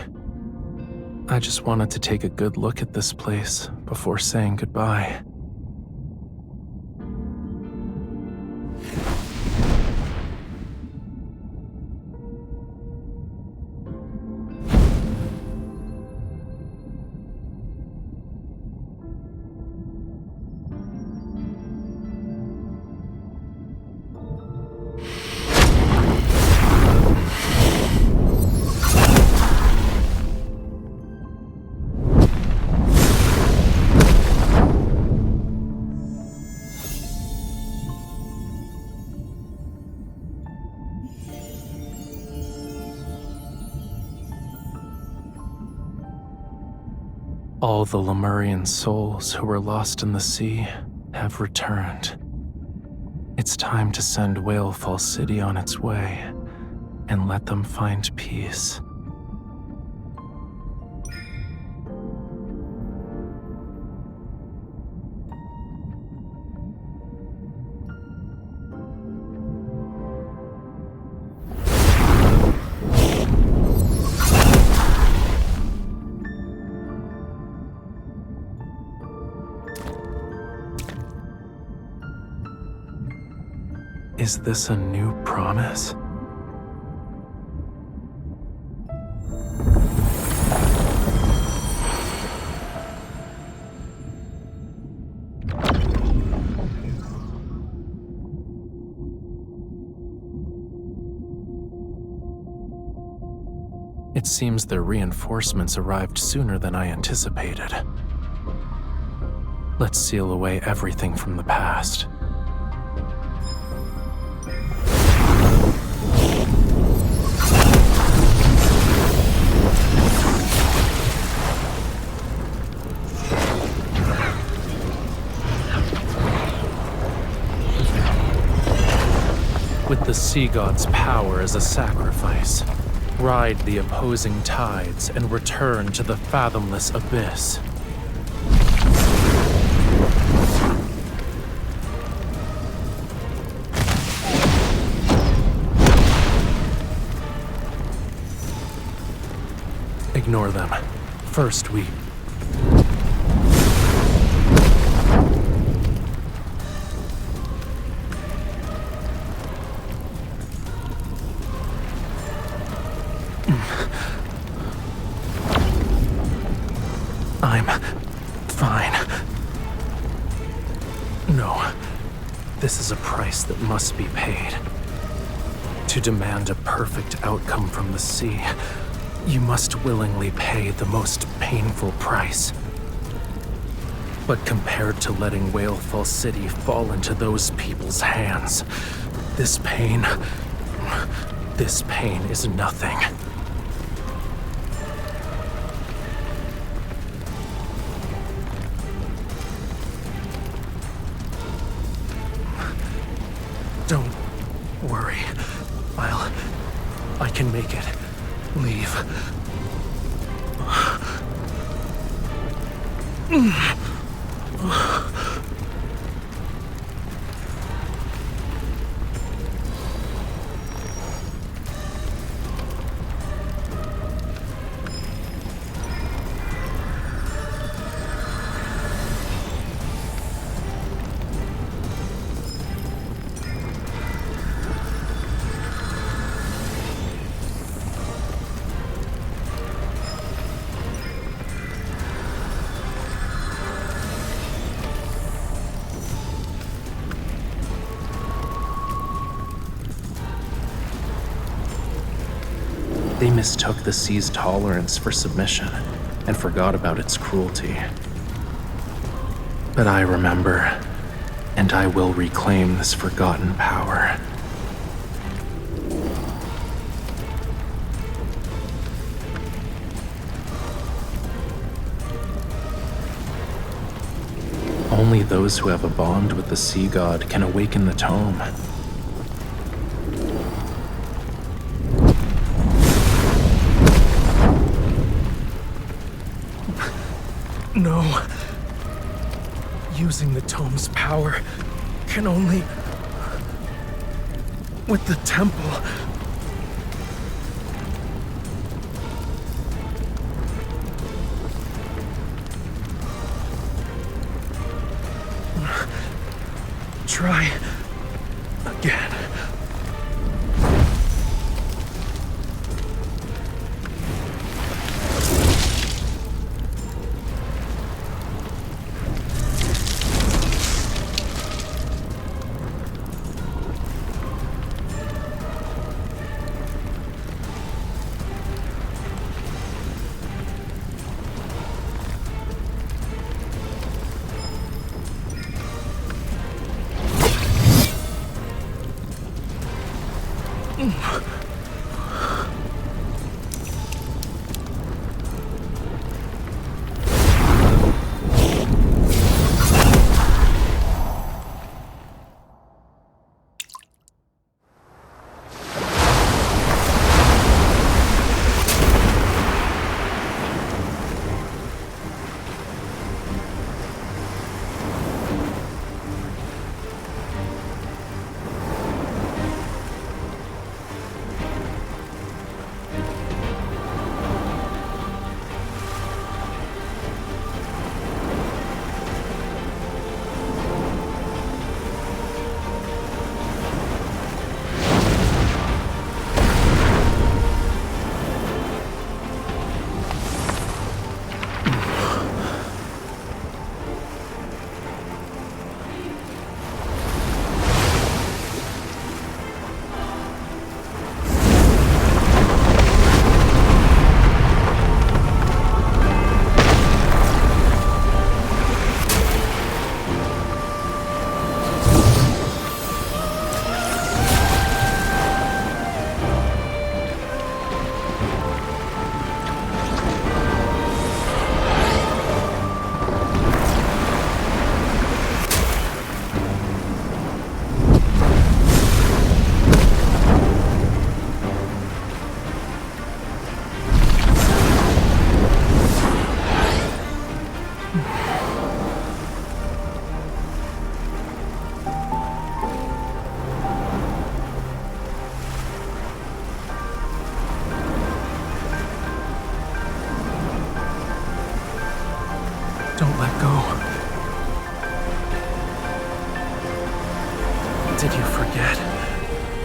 I just wanted to take a good look at this place before saying goodbye. All the Lemurian souls who were lost in the sea have returned. It's time to send Whalefall City on its way and let them find peace. Is this a new promise? It seems their reinforcements arrived sooner than I anticipated. Let's seal away everything from the past. With the sea god's power as a sacrifice, ride the opposing tides and return to the fathomless abyss. Ignore them. First, we... I'm fine. No, this is a price that must be paid. To demand a perfect outcome from the sea, you must willingly pay the most painful price. But compared to letting Whalefall City fall into those people's hands, this pain is nothing. Don't worry. I can make it. Leave. They mistook the sea's tolerance for submission and forgot about its cruelty. But I remember, and I will reclaim this forgotten power. Only those who have a bond with the sea god can awaken the tome. No. Using the tome's power can only... with the temple. Try again.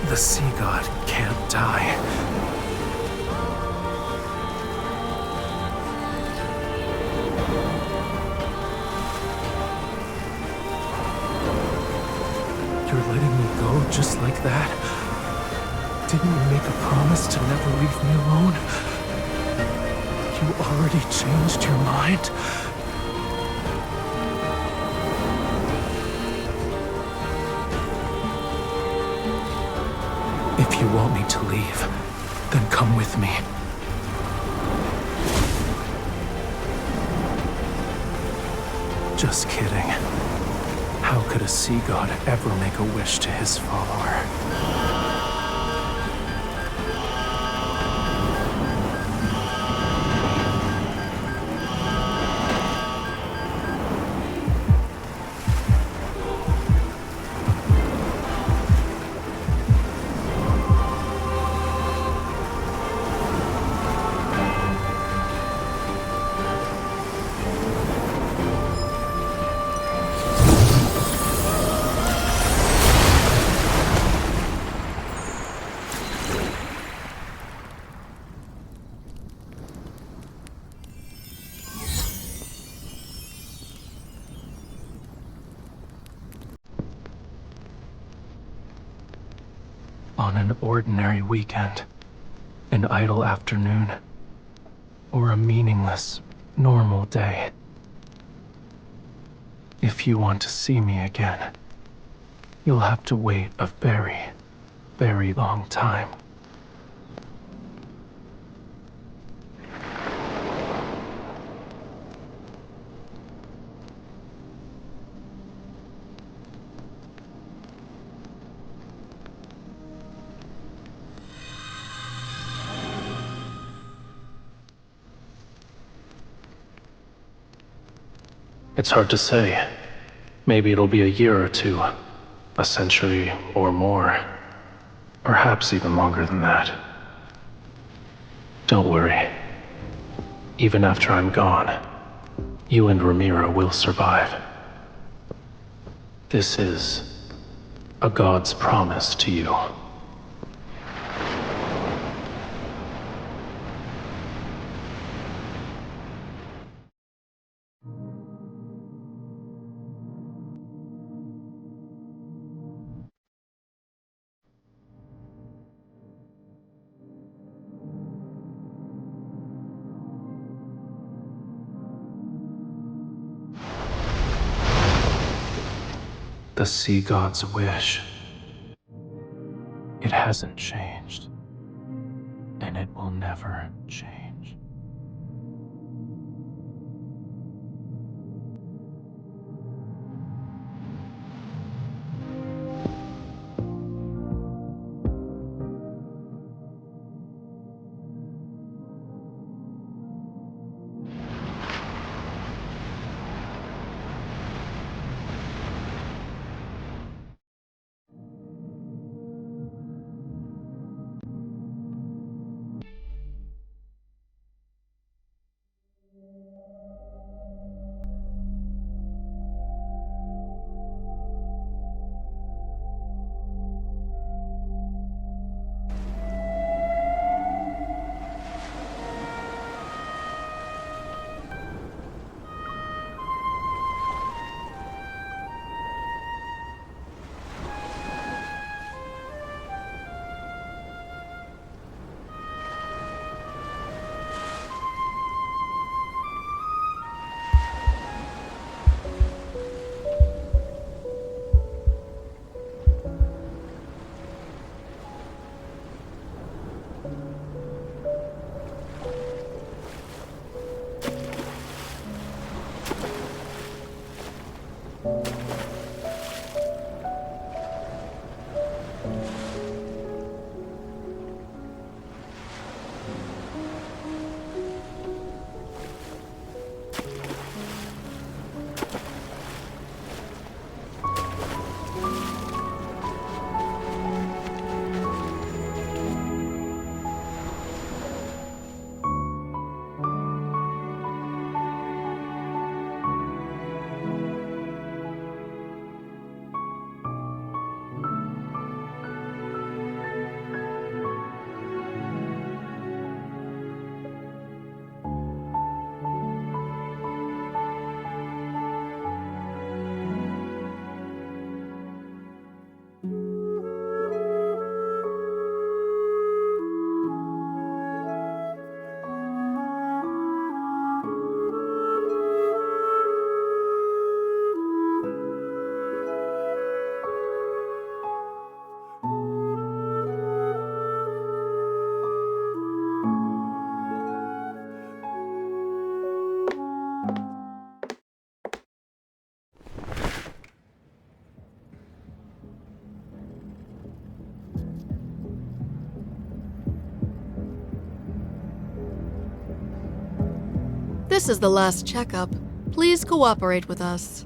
The sea god can't die. You're letting me go just like that? Didn't you make a promise to never leave me alone? You already changed your mind? If you want me to leave, then come with me. Just kidding. How could a sea god ever make a wish to his follower? On an ordinary weekend, an idle afternoon, or a meaningless, normal day. If you want to see me again, you'll have to wait a very, very long time. It's hard to say. Maybe it'll be a year or two, a century or more. Perhaps even longer than that. Don't worry. Even after I'm gone, you and Ramira will survive. This is a god's promise to you. The sea god's wish. It hasn't changed, and it will never change. This is the last checkup. Please cooperate with us.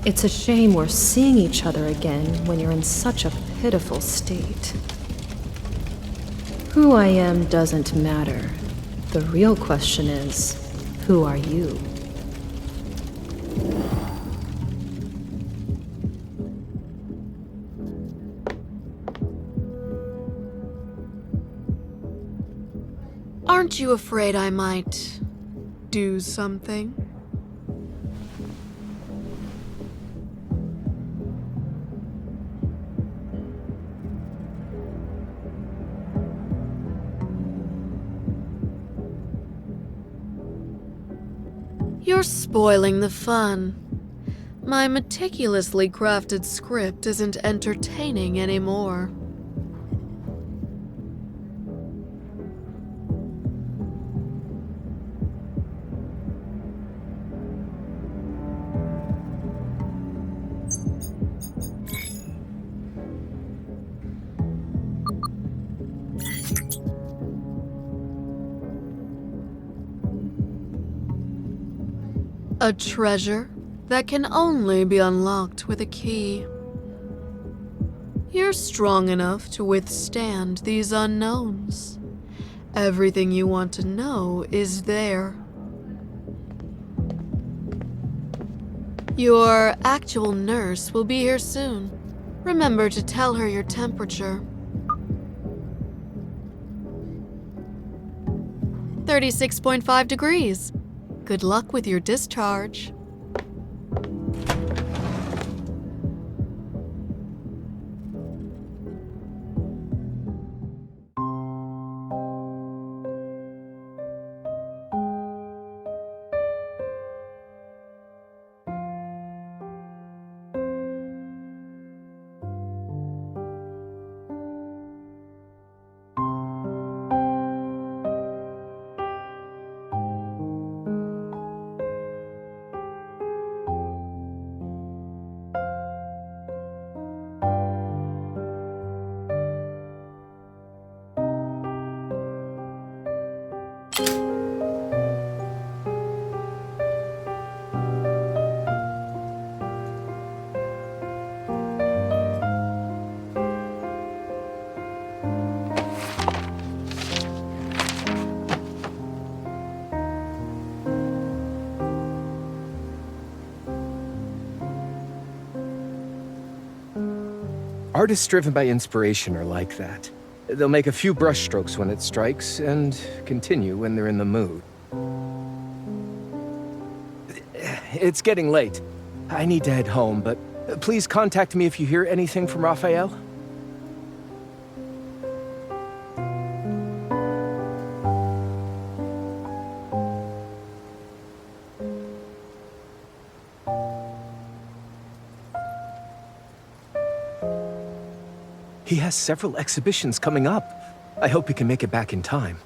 It's a shame we're seeing each other again when you're in such a pitiful state. Who I am doesn't matter. The real question is, who are you? Aren't you afraid I might do something? You're spoiling the fun. My meticulously crafted script isn't entertaining anymore. A treasure that can only be unlocked with a key. You're strong enough to withstand these unknowns. Everything you want to know is there. Your actual nurse will be here soon. Remember to tell her your temperature. 36.5 degrees. Good luck with your discharge. Artists driven by inspiration are like that. They'll make a few brushstrokes when it strikes, and continue when they're in the mood. It's getting late. I need to head home, but please contact me if you hear anything from Raphael. He has several exhibitions coming up. I hope he can make it back in time.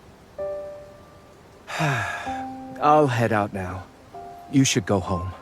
I'll head out now. You should go home.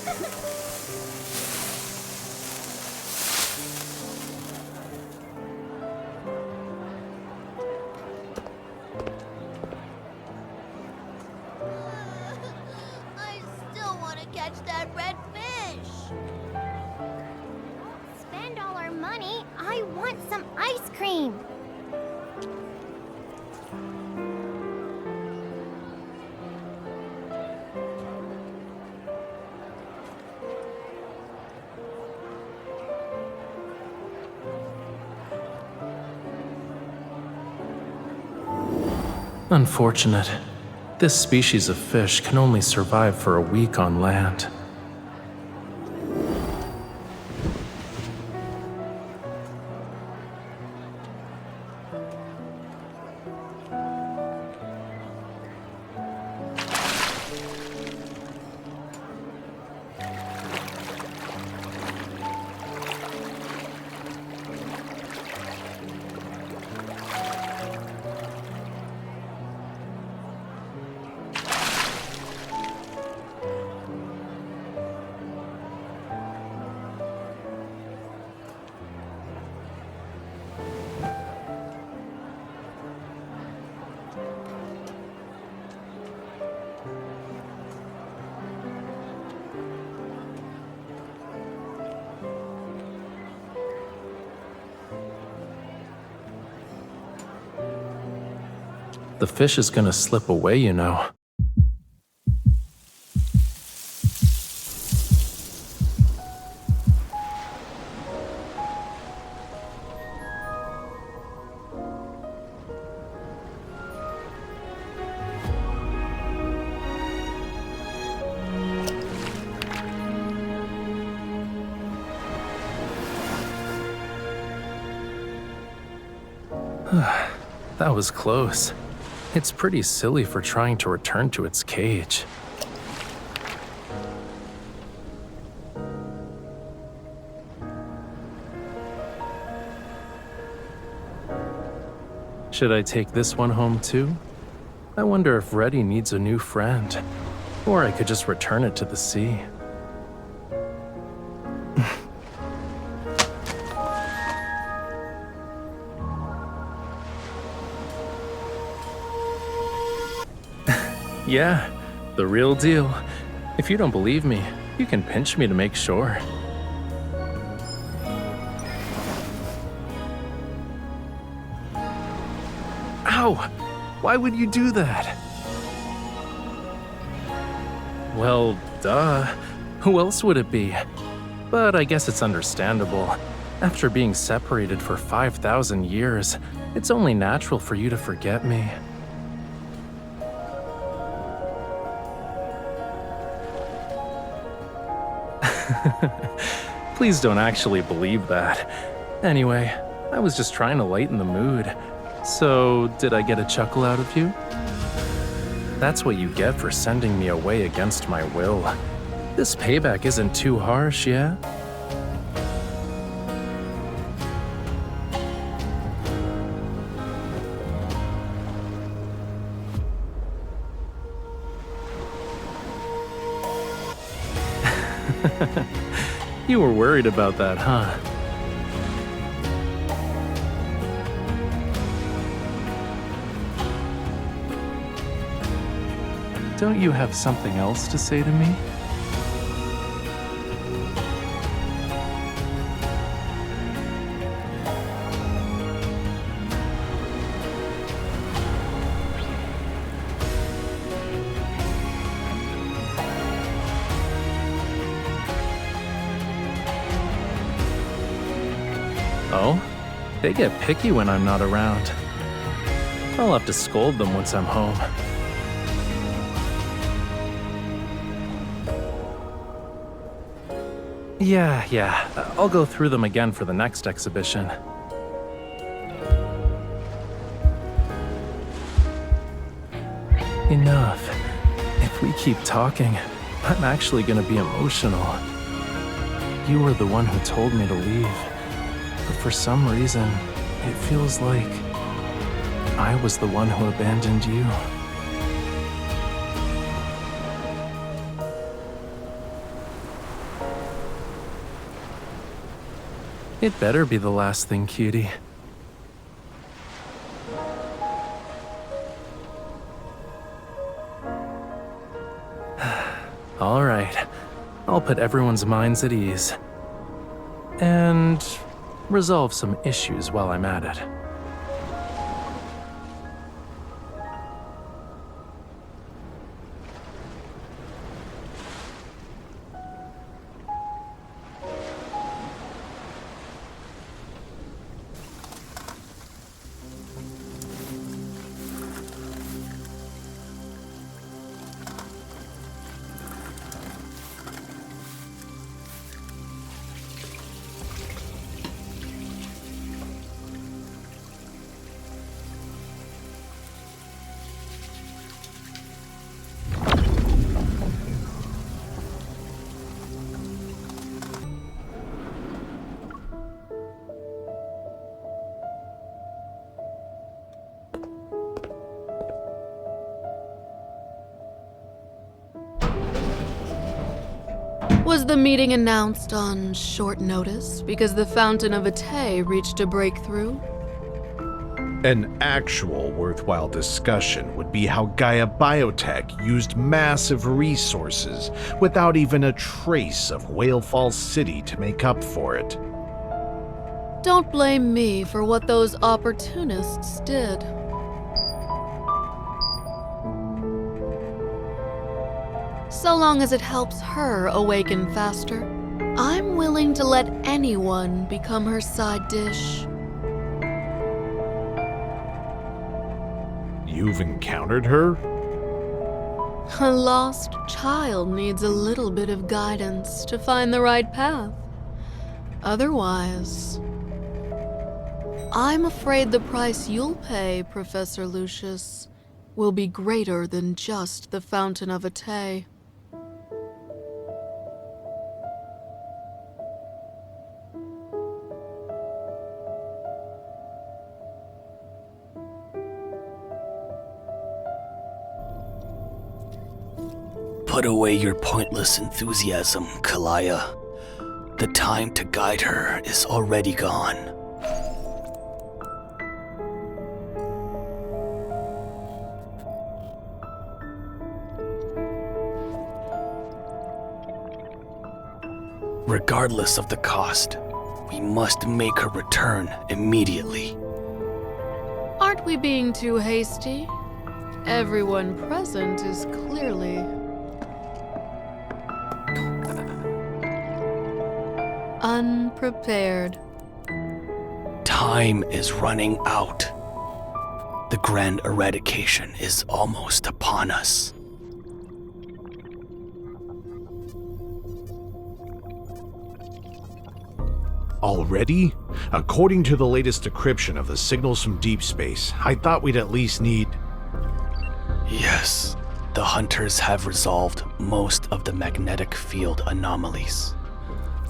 I still want to catch that red fish. Spend all our money. I want some ice cream. Unfortunate. This species of fish can only survive for a week on land. The fish is gonna slip away, you know. That was close. It's pretty silly for trying to return to its cage. Should I take this one home too? I wonder if Reddy needs a new friend. Or I could just return it to the sea. Yeah, the real deal. If you don't believe me, you can pinch me to make sure. Ow! Why would you do that? Well, duh. Who else would it be? But I guess it's understandable. After being separated for 5,000 years, it's only natural for you to forget me. Please don't actually believe that. Anyway, I was just trying to lighten the mood. So, did I get a chuckle out of you? That's what you get for sending me away against my will. This payback isn't too harsh, yeah? You were worried about that, huh? Don't you have something else to say to me? Oh? They get picky when I'm not around. I'll have to scold them once I'm home. Yeah. I'll go through them again for the next exhibition. Enough. If we keep talking, I'm actually gonna be emotional. You were the one who told me to leave. But for some reason, it feels like I was the one who abandoned you. It better be the last thing, cutie. All right. I'll put everyone's minds at ease. And resolve some issues while I'm at it. Was the meeting announced on short notice because the Fountain of Atay reached a breakthrough? An actual worthwhile discussion would be how Gaia Biotech used massive resources without even a trace of Whale Falls City to make up for it. Don't blame me for what those opportunists did. So long as it helps her awaken faster, I'm willing to let anyone become her side dish. You've encountered her? A lost child needs a little bit of guidance to find the right path. Otherwise, I'm afraid the price you'll pay, Professor Lucius, will be greater than just the Fountain of Atay. Put away your pointless enthusiasm, Kalaya. The time to guide her is already gone. Regardless of the cost, we must make her return immediately. Aren't we being too hasty? Everyone present is clearly unprepared. Time is running out. The grand eradication is almost upon us. Already? According to the latest decryption of the signals from DeepSpace, I thought we'd at least need... Yes, the hunters have resolved most of the magnetic field anomalies.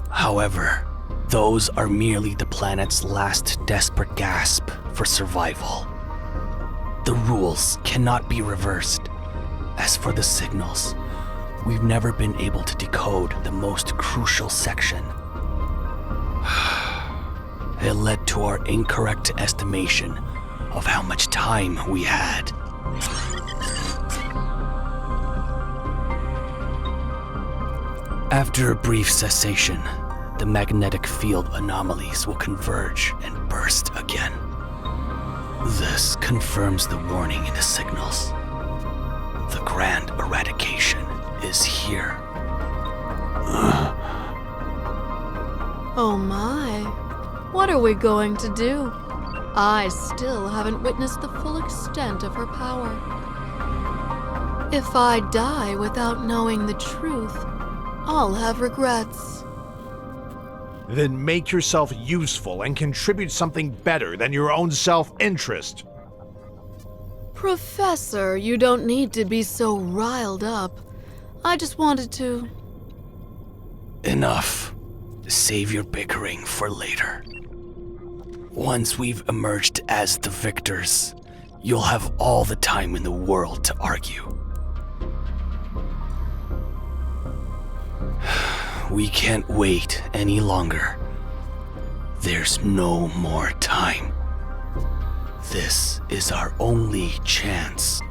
However, those are merely the planet's last desperate gasp for survival. The rules cannot be reversed. As for the signals, we've never been able to decode the most crucial section. It led to our incorrect estimation of how much time we had. After a brief cessation, the magnetic field anomalies will converge and burst again. This confirms the warning in the signals. The grand eradication is here. Oh my. What are we going to do? I still haven't witnessed the full extent of her power. If I die without knowing the truth, I'll have regrets. Then make yourself useful and contribute something better than your own self-interest. Professor, you don't need to be so riled up. I just wanted to... Enough. Save your bickering for later. Once we've emerged as the victors, you'll have all the time in the world to argue. We can't wait any longer. There's no more time. This is our only chance.